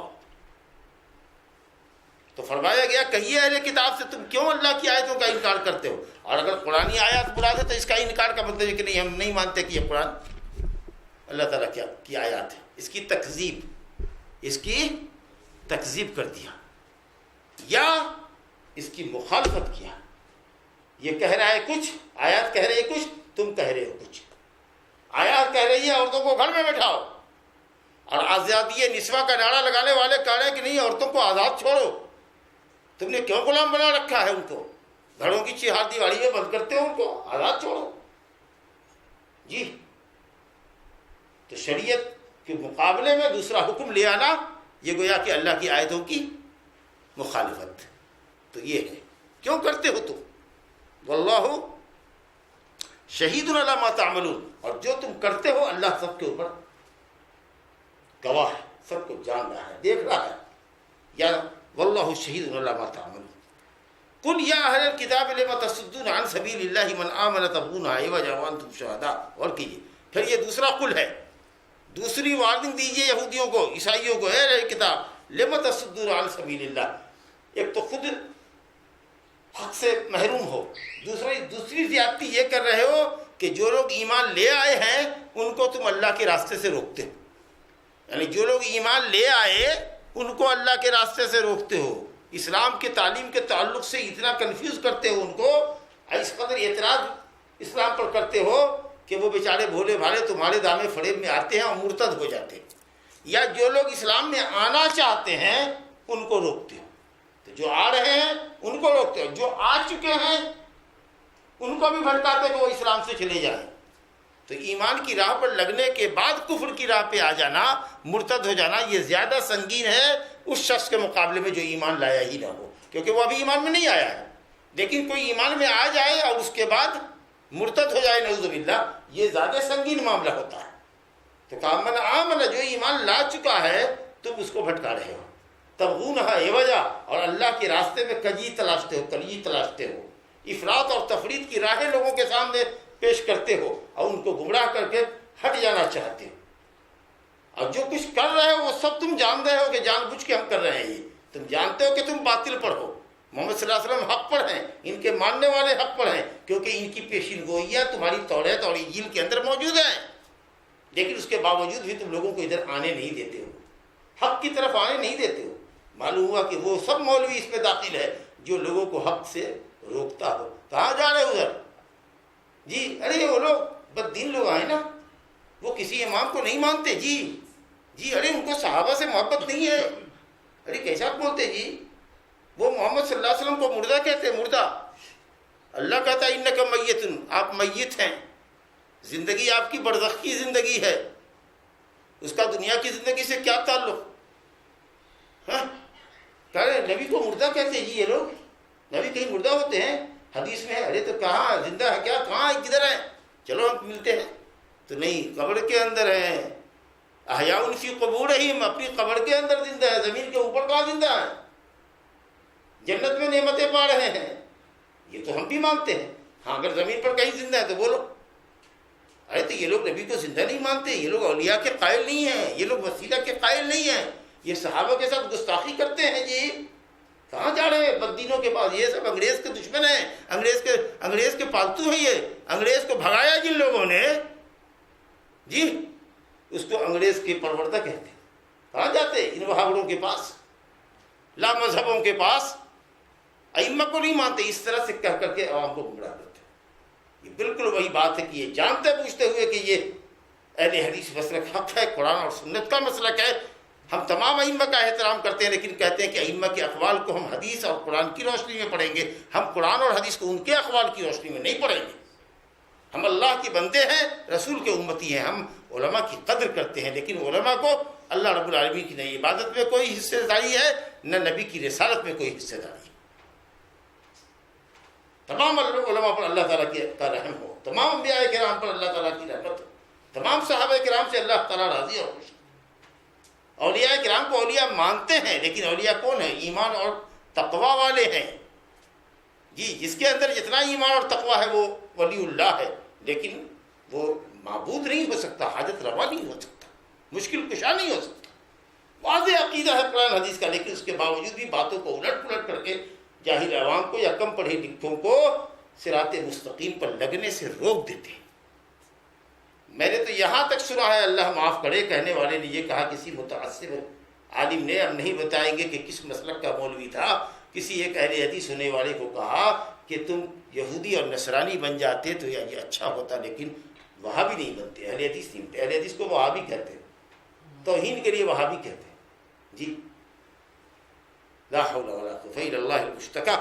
تو فرمایا گیا کہیے اہل کتاب سے تم کیوں اللہ کی آیتوں کا انکار کرتے ہو؟ اور اگر قرآنی آیات مراد ہے تو اس کا انکار کا مطلب ہے کہ نہیں، ہم نہیں مانتے کہ یہ قرآن اللہ تعالیٰ کی آیات ہے، اس کی تکذیب کر دیا یا اس کی مخالفت کیا۔ یہ کہہ رہا ہے کچھ، آیات کہہ رہی ہے کچھ، تم کہہ رہے ہو کچھ۔ آیات کہہ رہی ہے عورتوں کو گھر میں بیٹھاؤ، اور آزادی نسواں کا نعرہ لگانے والے کہہ رہے ہیں کہ نہیں، عورتوں کو آزاد چھوڑو، تم نے کیوں غلام بنا رکھا ہے ان کو، گھروں کی چہار دیواری میں بند کرتے ہو ان کو، آزاد چھوڑو جی۔ تو شریعت کے مقابلے میں دوسرا حکم لے آنا یہ گویا کہ اللہ کی آیتوں کی مخالفت۔ تو یہ ہے کیوں کرتے ہو تم، واللہ شہید علی ما تعملون، اور جو تم کرتے ہو اللہ سب کے اوپر گواہ ہے، سب کو جان رہا ہے، دیکھ رہا ہے۔ یا واللہ شہید علی ما تعملون۔ قل یا اہل الکتاب لم تصدون عن سبیل اللہ من آمن تبغون عوجا وانتم شہداء، اور کیجیے۔ پھر یہ دوسرا قل ہے، دوسری وارننگ دیجیے یہودیوں کو، عیسائیوں کو، اے اہل کتاب لم تصدون عن سبیل اللہ، ایک تو خود حق سے محروم ہو، دوسری زیادتی یہ کر رہے ہو کہ جو لوگ ایمان لے آئے ہیں ان کو تم اللہ کے راستے سے روکتے ہو، یعنی جو لوگ ایمان لے آئے ان کو اللہ کے راستے سے روکتے ہو، اسلام کے تعلیم کے تعلق سے اتنا کنفیوز کرتے ہو ان کو، اس قدر اعتراض اسلام پر کرتے ہو کہ وہ بیچارے بھولے بھالے تمہارے دامے فریب میں آتے ہیں اور مرتد ہو جاتے ہیں۔ یا جو لوگ اسلام میں آنا چاہتے ہیں ان کو روکتے ہو، تو جو آ رہے ہیں ان کو روکتے ہو، جو آ چکے ہیں ان کو بھی بھٹکاتے کہ وہ اسلام سے چلے جائیں۔ تو ایمان کی راہ پر لگنے کے بعد کفر کی راہ پہ آ جانا، مرتد ہو جانا، یہ زیادہ سنگین ہے اس شخص کے مقابلے میں جو ایمان لایا ہی نہ ہو، کیونکہ وہ ابھی ایمان میں نہیں آیا ہے۔ لیکن کوئی ایمان میں آ جائے اور اس کے بعد مرتد ہو جائے نعوذ باللہ، یہ زیادہ سنگین معاملہ ہوتا ہے۔ تو کامن آمن، جو ایمان لا چکا ہے تم اس کو بھٹکا رہے ہو، تبغونہا عوجا، اور اللہ کے راستے میں کجی تلاشتے ہو، کلیجی تلاشتے ہو، افراط اور تفریط کی راہیں لوگوں کے سامنے پیش کرتے ہو اور ان کو گمراہ کر کے ہٹ جانا چاہتے ہو۔ اور جو کچھ کر رہے ہو وہ سب تم جان رہے ہو کہ جان بوجھ کے ہم کر رہے ہیں، یہ تم جانتے ہو کہ تم باطل پر ہو، محمد صلی اللہ علیہ وسلم حق پر ہیں، ان کے ماننے والے حق پر ہیں، کیونکہ ان کی پیشین گوئیاں تمہاری توریت اور انجیل کے اندر موجود ہیں، لیکن اس کے باوجود بھی تم لوگوں کو ادھر آنے نہیں دیتے ہو، حق کی طرف آنے نہیں دیتے ہو۔ معلوم ہوا کہ وہ سب مولوی اس میں داخل ہے جو لوگوں کو حق سے روکتا ہو۔ کہاں جا رہے ادھر؟ جی ارے وہ لوگ بد دین لوگ آئے نا، وہ کسی امام کو نہیں مانتے، جی ارے ان کو صحابہ سے محبت نہیں ہے، ارے کیسا بولتے جی؟ وہ محمد صلی اللہ علیہ وسلم کو مردہ کہتے ہیں، مردہ۔ اللہ کہتا ہے انک میت، آپ میت ہیں، زندگی آپ کی برزخ کی زندگی ہے، اس کا دنیا کی زندگی سے کیا تعلق؟ ہاں کہہ رہے نبی کو مردہ کہتے ہیں جی یہ لوگ، نبی کہیں مردہ ہوتے ہیں؟ حدیث میں ہے۔ ارے تو کہاں زندہ ہے؟ کیا کہاں ہے؟ کدھر ہے؟ چلو ہم ملتے ہیں۔ تو نہیں، قبر کے اندر ہیں، احیاء فی قبورہم، اپنی قبر کے اندر زندہ ہے، زمین کے اوپر کہاں زندہ ہے؟ جنت میں نعمتیں پا رہے ہیں، یہ تو ہم بھی مانتے ہیں۔ ہاں اگر زمین پر کہیں زندہ ہے تو بولو۔ ارے تو یہ لوگ نبی کو زندہ نہیں مانتے، یہ لوگ اولیاء کے قائل نہیں ہیں، یہ لوگ وسیلہ کے قائل نہیں ہیں، یہ صحابہ کے ساتھ گستاخی کرتے ہیں۔ جی کہاں جا رہے ہیں؟ بددینوں کے پاس، یہ سب انگریز کے دشمن ہیں، انگریز کے پالتو ہیں، یہ انگریز کو بھگایا جن لوگوں نے، جی اس کو انگریز کے پروردہ کہتے ہیں۔ کہاں جاتے؟ ان وہابڑوں کے پاس، لا مذہبوں کے پاس، ائمہ کو نہیں مانتے، اس طرح سے کہہ کر کے عوام کو گمراہ کرتے ہیں۔ یہ بالکل وہی بات ہے کہ یہ جانتے پوچھتے ہوئے کہ یہ اہل حدیث مسلک حق ہے، قرآن اور سنت کا مسلک ہے، ہم تمام ائمہ کا احترام کرتے ہیں، لیکن کہتے ہیں کہ ائمہ کے اقوال کو ہم حدیث اور قرآن کی روشنی میں پڑھیں گے، ہم قرآن اور حدیث کو ان کے اقوال کی روشنی میں نہیں پڑھیں گے۔ ہم اللہ کے بندے ہیں، رسول کے امتی ہیں، ہم علماء کی قدر کرتے ہیں، لیکن علماء کو اللہ رب العالمین کی نہ عبادت میں کوئی حصہ داری ہے، نہ نبی کی رسالت میں کوئی حصہ داری ہے۔ تمام علماء پر اللہ تعالیٰ کا رحم ہو، تمام انبیاء کرام پر اللہ تعالیٰ کی رحمت ہو، تمام صحابہ کرام سے اللہ تعالیٰ راضی اور خوش۔ اولیاء کرام کو اولیاء مانتے ہیں، لیکن اولیاء کون ہیں؟ ایمان اور تقوی والے ہیں۔ جی جس کے اندر جتنا ایمان اور تقوی ہے وہ ولی اللہ ہے، لیکن وہ معبود نہیں ہو سکتا، حاجت روا نہیں ہو سکتا، مشکل کشا نہیں ہو سکتا۔ واضح عقیدہ ہے قرآن حدیث کا، لیکن اس کے باوجود بھی باتوں کو الٹ پلٹ کر کے جاہل عوام کو یا کم پڑھے لکھوں کو صراط مستقیم پر لگنے سے روک دیتے ہیں۔ میں نے تو یہاں تک سنا ہے، اللہ معاف کرے، کہنے والے نے یہ کہا، کسی متعصب عالم نے، ہم نہیں بتائیں گے کہ کس مسلک کا مولوی تھا، کسی ایک اہل حدیث ہونے والے کو کہا کہ تم یہودی اور نصرانی بن جاتے تو یہ اچھا ہوتا، لیکن وہابی نہیں بنتے، اہل حدیث نہیں بنتے۔ اہل حدیث کو وہابی کہتے ہیں، توہین کے لیے وہابی کہتے ہیں۔ جی لا حول ولا قوة الا باللہ المشتقہ۔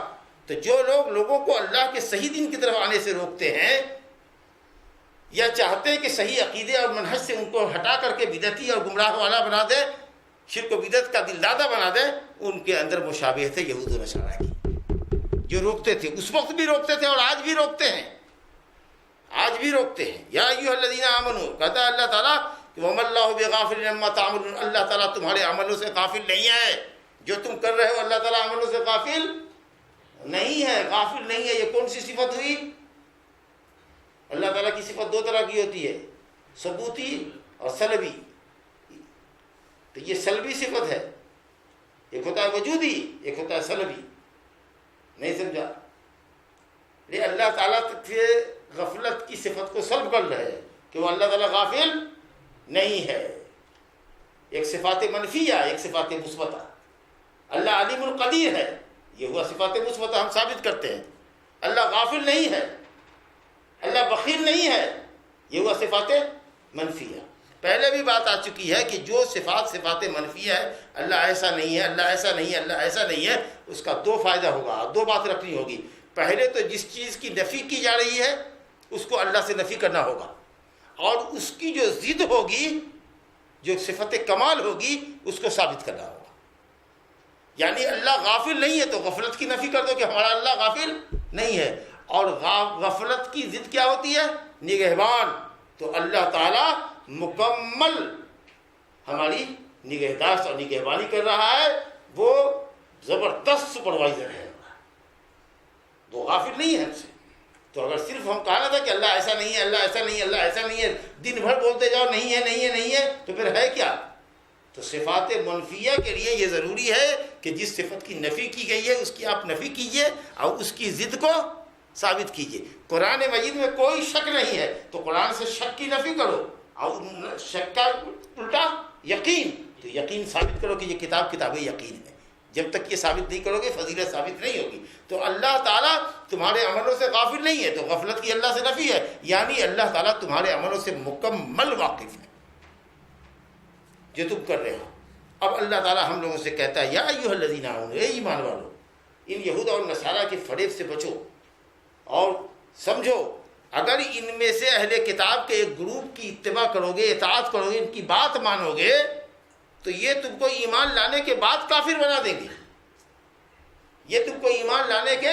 تو جو لوگ لوگوں کو اللہ کے صحیح دین کی طرف آنے سے روکتے ہیں، یا چاہتے ہیں کہ صحیح عقیدے اور منہج سے ان کو ہٹا کر کے بدعتی اور گمراہ والا بنا دے، شرک و بدعت کا دلدادہ بنا دے، ان کے اندر مشابہت ہے یہود و نصارہ کی، جو روکتے تھے اس وقت بھی روکتے تھے اور آج بھی روکتے ہیں، آج بھی روکتے ہیں۔ یا ایھا الذین آمنوا، کہتا ہے اللہ تعالیٰ کہ وما اللہ بغافل عما تعملون، اللہ تعالیٰ تمہارے عملوں سے غافل نہیں ہے، جو تم کر رہے ہو اللہ تعالیٰ عملوں سے غافل نہیں ہے، غافل نہیں ہے۔ یہ کون سی صفت ہوئی؟ اللہ تعالیٰ کی صفت دو طرح کی ہوتی ہے، ثبوتی اور سلبی۔ تو یہ سلبی صفت ہے، ایک ہوتا ہے وجودی، ایک ہوتا ہے سلبی۔ نہیں سمجھا؟ یہ اللہ تعالیٰ سے غفلت کی صفت کو سلب کر رہے ہیں کہ وہ اللہ تعالیٰ غافل نہیں ہے۔ ایک صفات منفیہ، ایک صفات مثبتہ۔ اللہ علیم القدیر ہے، یہ ہوا صفات مثبتہ ہم ثابت کرتے ہیں۔ اللہ غافل نہیں ہے، اللہ بخیل نہیں ہے، یہ ہوا صفات منفیہ۔ پہلے بھی بات آ چکی ہے کہ جو صفات منفیہ ہے، اللہ ایسا نہیں ہے، اللہ ایسا نہیں ہے، اللہ ایسا نہیں ہے، اس کا دو فائدہ ہوگا، دو بات رکھنی ہوگی۔ پہلے تو جس چیز کی نفی کی جا رہی ہے اس کو اللہ سے نفی کرنا ہوگا، اور اس کی جو ضد ہوگی، جو صفت کمال ہوگی، اس کو ثابت کرنا ہوگا۔ یعنی اللہ غافل نہیں ہے تو غفلت کی نفی کر دو کہ ہمارا اللہ غافل نہیں ہے. اور غفلت کی ضد کیا ہوتی ہے؟ نگہبان. تو اللہ تعالیٰ مکمل ہماری نگہداشت اور نگہبانی کر رہا ہے. وہ زبردست سپروائزر ہے، وہ غافل نہیں ہے ہم سے. تو اگر صرف ہم کہا تھا کہ اللہ ایسا نہیں ہے، اللہ ایسا نہیں ہے، اللہ ایسا نہیں ہے، دن بھر بولتے جاؤ نہیں ہے نہیں ہے نہیں ہے، تو پھر ہے کیا؟ تو صفات منفیہ کے لیے یہ ضروری ہے کہ جس صفت کی نفی کی گئی ہے اس کی آپ نفی کیجئے اور اس کی ضد کو ثابت کیجئے. قرآن مجید میں کوئی شک نہیں ہے تو قرآن سے شک کی نفی کرو، اور شک کا الٹا یقین. تو یقین ثابت کرو کہ یہ کتاب یقین ہے. جب تک یہ ثابت نہیں کرو گے فضیلت ثابت نہیں ہوگی. تو اللہ تعالیٰ تمہارے عملوں سے غافل نہیں ہے، تو غفلت کی اللہ سے نفی ہے، یعنی اللہ تعالیٰ تمہارے عملوں سے مکمل واقف ہے جو تم کر رہے ہو. اب اللہ تعالیٰ ہم لوگوں سے کہتا ہے یا ایھا الذین آمنوا، اے ایمان والو، ان یہود اور نصارہ کے فریب سے بچو اور سمجھو اگر ان میں سے اہل کتاب کے ایک گروپ کی اتباع کرو گے، اطاعت کرو گے، ان کی بات مانو گے تو یہ تم کو ایمان لانے کے بعد کافر بنا دیں گے. یہ تم کو ایمان لانے کے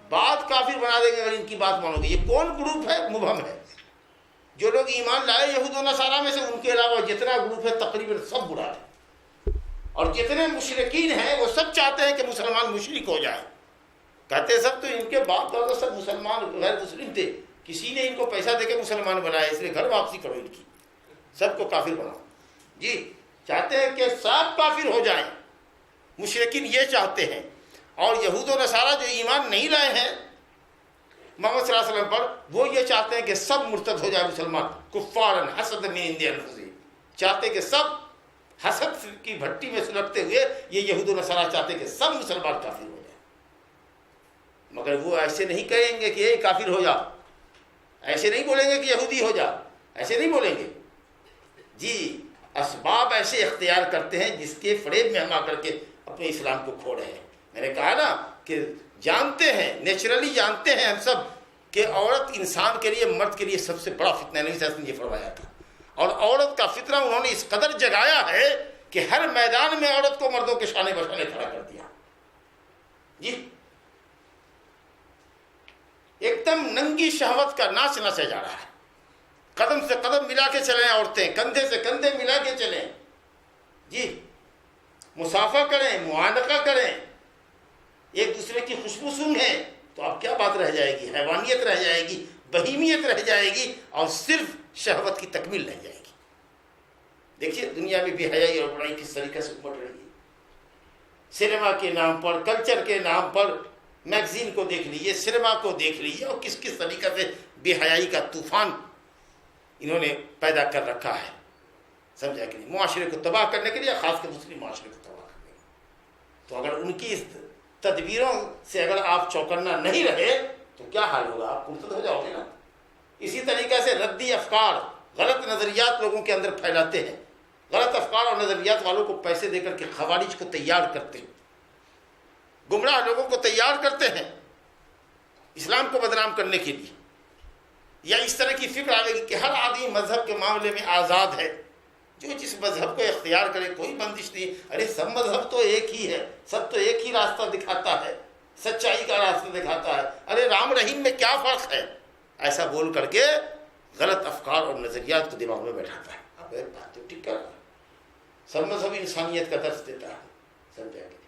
بعد کافر بنا دیں گے اگر ان کی بات مانو گے. یہ کون گروپ ہے؟ مبہم ہے. جو لوگ ایمان لائے یہود و نصارہ میں سے، ان کے علاوہ جتنا گروپ ہے تقریباً سب برا ہے. اور جتنے مشرکین ہیں وہ سب چاہتے ہیں کہ مسلمان مشرک ہو جائے. کہتے سب تو ان کے باپ دادا سب مسلمان غیر مسلم تھے، کسی نے ان کو پیسہ دے کے مسلمان بنایا، اس لیے گھر واپسی کرو ان کی، سب کو کافر بناؤ. جی چاہتے ہیں کہ سب کافر ہو جائیں. مشرکین یہ چاہتے ہیں. اور یہود و نصارہ جو ایمان نہیں لائے ہیں محمد صلی اللہ علیہ وسلم پر، وہ یہ چاہتے ہیں کہ سب مرتد ہو جائے مسلمان. کفارن حسد من عند انفسہم، چاہتے کہ سب حسد کی بھٹی میں سلگتے ہوئے یہ یہود و نصارہ چاہتے کہ سب مسلمان کافر ہو جائے. مگر وہ ایسے نہیں کہیں گے کہ یہ کافر ہو جا، ایسے نہیں بولیں گے کہ یہودی ہو جا، ایسے نہیں بولیں گے. جی اسباب ایسے اختیار کرتے ہیں جس کے فریب میں ہم آ کر کے اپنے اسلام کو کھو رہے ہیں. میں نے کہا نا کہ جانتے ہیں، نیچرلی جانتے ہیں ہم سب کہ عورت انسان کے لیے، مرد کے لیے سب سے بڑا فتنہ ہے. نبی صلی اللہ علیہ وسلم نے یہ فرمایا تھا. اور عورت کا فتنہ انہوں نے اس قدر جگایا ہے کہ ہر میدان میں عورت کو مردوں کے شانے بشانے کھڑا کر دیا. جی ایک دم ننگی شہوت کا ناچ ناچا جا رہا ہے. قدم سے قدم ملا کے چلیں عورتیں، کندھے سے کندھے ملا کے چلیں. جی مصافحہ کریں، معانقہ کریں، ایک دوسرے کی خوشبو سونگھیں. تو اب کیا بات رہ جائے گی؟ حیوانیت رہ جائے گی، بہیمیت رہ جائے گی، اور صرف شہوت کی تکمیل رہ جائے گی. دیکھیے دنیا میں بے حیائی اور برائی کس طریقے سے امٹ رہی ہے. سینما کے نام پر، کلچر کے نام پر میگزین کو دیکھ لیجیے، سینما کو دیکھ لیجیے، اور کس کس طریقے سے بے حیائی کا طوفان انہوں نے پیدا کر رکھا ہے. سمجھا کہ نہیں؟ معاشرے کو تباہ کرنے کے لیے، خاص کر مسلم معاشرے کو تباہ کرنے کے لیے. تو اگر ان کی اس تدبیروں سے اگر آپ چوکنا نہیں رہے تو کیا حال ہوگا؟ آپ مرتد ہو جاؤ گے نا. اسی طریقے سے ردی افکار، غلط نظریات لوگوں کے اندر پھیلاتے ہیں. غلط افکار اور نظریات والوں کو پیسے دے کر کے خوارج کو تیار کرتے ہیں، گمراہ لوگوں کو تیار کرتے ہیں اسلام کو بدنام کرنے کے لیے. یا اس طرح کی فکر آئے گی کہ ہر آدمی مذہب کے معاملے میں آزاد ہے، جو جس مذہب کو اختیار کرے، کوئی بندش نہیں. ارے سب مذہب تو ایک ہی ہے، سب تو ایک ہی راستہ دکھاتا ہے، سچائی کا راستہ دکھاتا ہے. ارے رام رحیم میں کیا فرق ہے؟ ایسا بول کر کے غلط افکار اور نظریات کو دماغ میں بیٹھاتا ہے. اب بات تو ٹھیک کر رہا ہے. سب مذہب انسانیت کا درس دیتا ہے. سمجھا کہ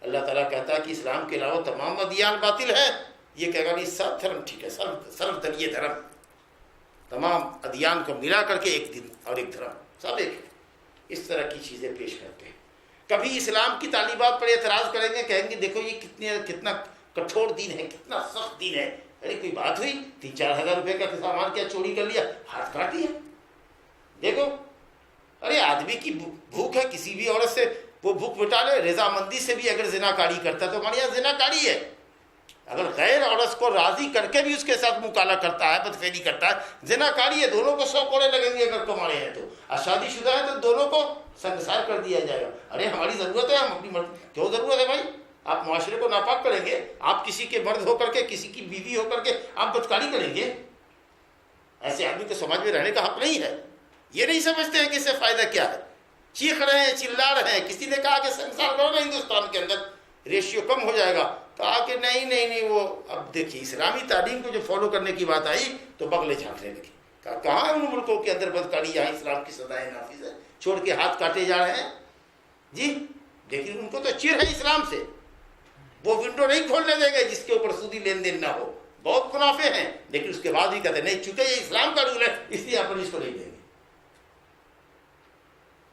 اللہ تعالیٰ کہتا ہے کہ اسلام کے علاوہ تمام ادیان باطل ہے. یہ کہے گا نہیں سب دھرم ٹھیک ہے، سب دلیہ دھرم، تمام ادیان کو ملا کر کے ایک دن اور ایک دھرم، سب ایک ہے. اس طرح کی چیزیں پیش کرتے ہیں. کبھی اسلام کی تعلیمات پر اعتراض کریں گے، کہیں گے دیکھو یہ کتنا کٹھور دین ہے، کتنا سخت دین ہے. ارے کوئی بات ہوئی؟ 3-4 ہزار روپے کا سامان کیا چوری کر لیا، ہاتھ کاٹ دیا. دیکھو ارے آدمی کی بھوک ہے، کسی بھی عورت سے وہ بھوک مٹا لے. رضامندی سے بھی اگر زناکاری کرتا ہے تو ہمارے یہاں زناکاری ہے. اگر غیر عورت کو راضی کر کے بھی اس کے ساتھ مکالا کرتا ہے، بدفعلی کرتا ہے، زناکاری ہے. دونوں کو 100 کوڑے لگیں گے اگر کمانے ہیں تو. اور شادی شدہ ہے تو دونوں کو سنسار کر دیا جائے گا. ارے ہماری ضرورت ہے، ہم اپنی مرضی. کیوں ضرورت ہے بھائی؟ آپ معاشرے کو ناپاک کریں گے، آپ کسی کے مرد ہو کر کے، کسی کی بیوی ہو کر کے آپ بدکاری کریں گے. ایسے آدمی کو سماج میں رہنے کا حق نہیں ہے. یہ نہیں سمجھتے ہیں کہ اس سے فائدہ کیا ہے. چیخ رہے ہیں، چلا رہے ہیں. کسی نے کہا کہ سنسار کرو نا ہندوستان کے اندر ریشیو کم ہو جائے گا. کہا کہ نہیں وہ اب دیکھیے اسلامی تعلیم کو جو فالو کرنے کی بات آئی تو بغلے جھانکنے لگے. کہا کہاں ان ملکوں کے اندر بدکاری یہاں اسلام کی سزائیں نافذ ہے، چھوڑ کے ہاتھ کاٹے جا رہے ہیں جی. لیکن ان کو تو چر ہے اسلام سے، وہ ونڈو نہیں کھولنے دیں گے جس کے اوپر سودی لین دین نہ ہو. بہت منافع ہیں لیکن اس کے بعد بھی کہتے ہیں نہیں چونکہ یہ اسلام کا رول ہے اس لیے اپن اس کو نہیں دیں گے.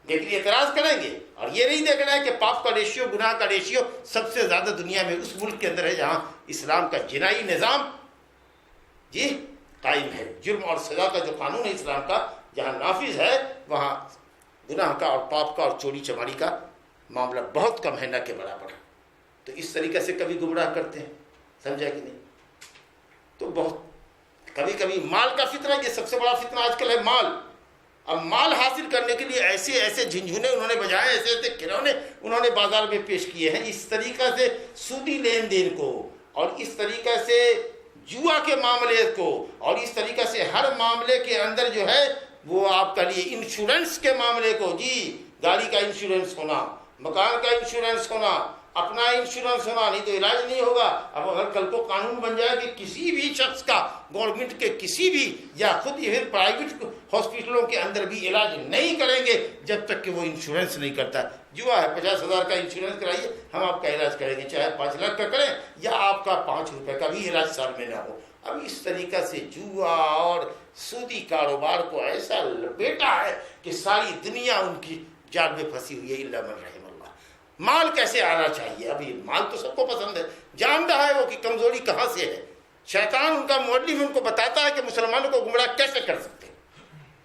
لیکن اعتراض کریں گے اور یہ نہیں دیکھنا ہے کہ پاپ کا ریشیو، گناہ کا ریشیو سب سے زیادہ دنیا میں اس ملک کے اندر ہے جہاں اسلام کا جنائی نظام جی قائم ہے. جرم اور سزا کا جو قانون ہے اسلام کا جہاں نافذ ہے وہاں گناہ کا اور پاپ کا اور چوری چماری کا معاملہ بہت کم ہے، نہ کہ برابر. تو اس طریقے سے کبھی گمراہ کرتے ہیں، سمجھا کہ نہیں. تو بہت کبھی کبھی مال کا فتنہ، یہ سب سے بڑا فتنہ آج کل ہے مال. اب مال حاصل کرنے کے لیے ایسے ایسے جھنجھونے انہوں نے بجائے، ایسے ایسے کھلونے انہوں نے بازار میں پیش کیے ہیں. اس طریقے سے سودی لین دین کو اور اس طریقے سے جوا کے معاملے کو اور اس طریقے سے ہر معاملے کے اندر جو ہے وہ آپ کا لیے انشورنس کے معاملے کو، جی گاڑی کا انشورنس ہونا، مکان کا انشورنس ہونا، اپنا انشورنس ہونا، نہیں تو علاج نہیں ہوگا. اب اگر کل کو قانون بن جائے کہ کسی بھی شخص کا گورنمنٹ کے کسی بھی یا خود ہی پھر پرائیویٹ ہاسپٹلوں کے اندر بھی علاج نہیں کریں گے جب تک کہ وہ انشورنس نہیں کرتا. جوا ہے 50,000 کا انشورنس کرائیے ہم آپ کا علاج کریں گے، چاہے 5 لاکھ کا کریں یا آپ کا 5 روپے کا بھی علاج سال میں نہ ہو. اب اس طریقہ سے جوا اور سودی کاروبار کو ایسا لپیٹا ہے کہ ساری دنیا ان کی جال میں پھنسی ہوئی ہے. الا من رحم اللہ. مال کیسے آنا چاہیے؟ ابھی مال تو سب کو پسند ہے، جان رہا ہے وہ کہ کمزوری کہاں سے ہے. شیطان ان کا معلم ان کو بتاتا ہے کہ مسلمانوں کو گمراہ کیسے کر سکتے ہیں.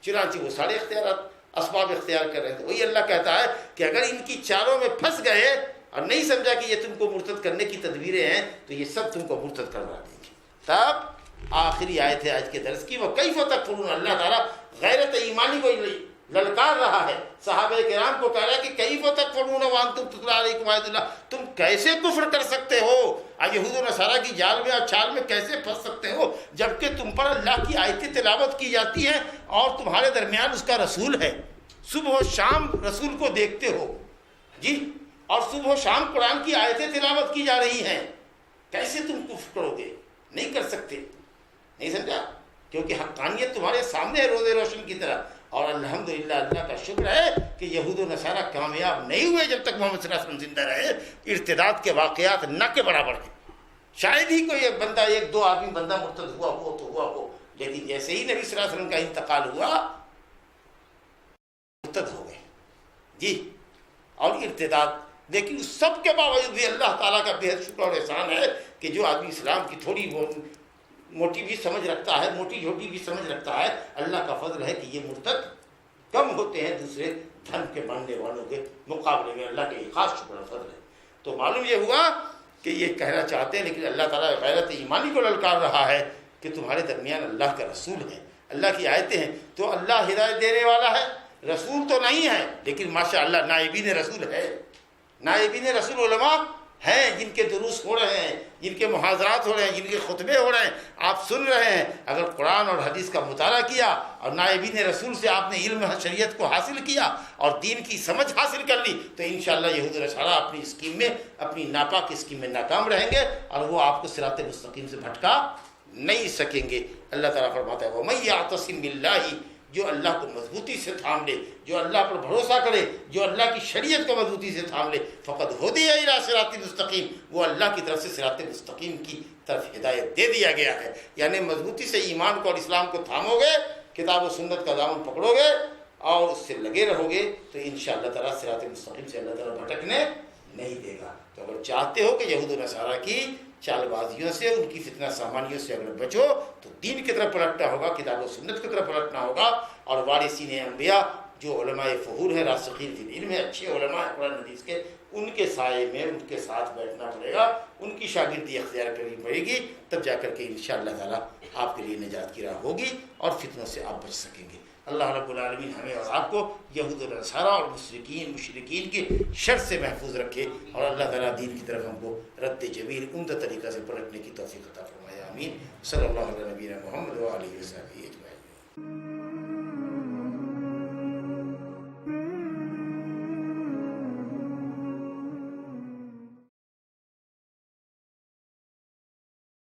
چنانچہ وہ سارے اختیارات اسباب اختیار کر رہے تھے. وہی اللہ کہتا ہے کہ اگر ان کی چالوں میں پھنس گئے اور نہیں سمجھا کہ یہ تم کو مرتد کرنے کی تدبیریں ہیں تو یہ سب تم کو مرتد کروا دیں گے. تب آخری آیت ہے آج کے درس کی، وہ کیف تکفرون. اللہ تعالیٰ غیرت ایمانی کو للکار رہا ہے، صحابہ کرام کو کہہ رہا ہے کہ کیف تکفرون وانتم تتلی علیکم آیات اللہ. تم کیسے کفر کر سکتے ہو، یہود و نصارہ کی جال میں اور چھال میں کیسے پھنس سکتے ہو جبکہ تم پر اللہ کی آیتیں تلاوت کی جاتی ہیں اور تمہارے درمیان اس کا رسول ہے. صبح و شام رسول کو دیکھتے ہو جی، اور صبح و شام قرآن کی آیتیں تلاوت کی جا رہی ہیں. کیسے تم کفر کرو گے؟ نہیں کر سکتے. نہیں سمجھا؟ کیونکہ حقانیت تمہارے سامنے ہے روز روشن کی طرح. اور الحمدللہ اللہ کا شکر ہے کہ یہود و نصارہ کامیاب نہیں ہوئے جب تک محمد صلی اللہ علیہ وسلم زندہ رہے. ارتداد کے واقعات نہ کے برابر ہیں. شاید ہی کوئی ایک بندہ، 1-2 آدمی بندہ مرتد ہوا ہو تو ہوا ہو، لیکن جیسے ہی نبی صلی اللہ علیہ وسلم کا انتقال ہوا مرتد ہو گئے جی. اور ارتداد، لیکن سب کے باوجود بھی اللہ تعالیٰ کا بے حد شکر اور احسان ہے کہ جو آدمی اسلام کی تھوڑی موٹی بھی سمجھ رکھتا ہے، موٹی جھوٹی بھی سمجھ رکھتا ہے، اللہ کا فضل ہے کہ یہ مرتد کم ہوتے ہیں دوسرے دھن کے ماننے والوں کے مقابلے میں. اللہ کے خاص شکر اور فضل ہے. تو معلوم یہ ہوا کہ یہ کہنا چاہتے ہیں لیکن اللہ تعالیٰ غیرت ایمانی کو للکار رہا ہے کہ تمہارے درمیان اللہ کا رسول ہے، اللہ کی آیتیں ہیں. تو اللہ ہدایت دینے والا ہے، رسول تو نہیں ہے لیکن ماشاء اللہ نائبین رسول ہے. نائبین رسول علماء ہیں جن کے دروس ہو رہے ہیں، جن کے محاضرات ہو رہے ہیں، جن کے خطبے ہو رہے ہیں، آپ سن رہے ہیں. اگر قرآن اور حدیث کا مطالعہ کیا اور نائبین رسول سے آپ نے علم شریعت کو حاصل کیا اور دین کی سمجھ حاصل کر لی تو انشاءاللہ یہود و نصارہ اپنی اسکیم میں، اپنی ناپاک اسکیم میں ناکام رہیں گے اور وہ آپ کو صراط مستقیم سے بھٹکا نہیں سکیں گے. اللہ تعالیٰ فرماتا ہے وَمَن يَعْتَصِم بِاللَّهِ، جو اللہ کو مضبوطی سے تھام لے، جو اللہ پر بھروسہ کرے، جو اللہ کی شریعت کو مضبوطی سے تھام لے، فقد ہدی الی صراط مستقیم، وہ اللہ کی طرف سے صراط مستقیم کی طرف ہدایت دے دیا گیا ہے. یعنی مضبوطی سے ایمان کو اور اسلام کو تھامو گے، کتاب و سنت کا دامن پکڑو گے اور اس سے لگے رہو گے تو انشاءاللہ تعالیٰ صراط مستقیم سے اللہ تعالیٰ بھٹکنے نہیں دے گا. تو اگر چاہتے ہو کہ یہود و نصارہ کی چال بازیوں سے، ان کی فتنہ سامانیوں سے اگر بچو تو دین کی طرف پلٹنا ہوگا، کتاب و سنت کی طرف پلٹنا ہوگا اور وارثین انبیاء جو علماء فہور ہیں، راسخین فی العلم ہیں، اچھے علماء ہیں قرآن حدیث کے، ان کے سائے میں ان کے ساتھ بیٹھنا پڑے گا، ان کی شاگردی اختیار کرنی پڑے گی. تب جا کر کے انشاءاللہ تعالیٰ آپ کے لیے نجات کی راہ ہوگی اور فتنوں سے آپ بچ سکیں گے. اللہ رب العالمین ہمیں اور آپ کو یہود و نصارہ اور مشرکین کے شر سے محفوظ رکھے اور اللہ تعالیٰ دین کی طرف ہم کو رد جمیل عمدہ طریقہ سے پلٹنے کی توفیق عطا فرمائے. آمین. صلی اللہ علیہ نبینا محمد و آلہ وصحبہ اجمعین.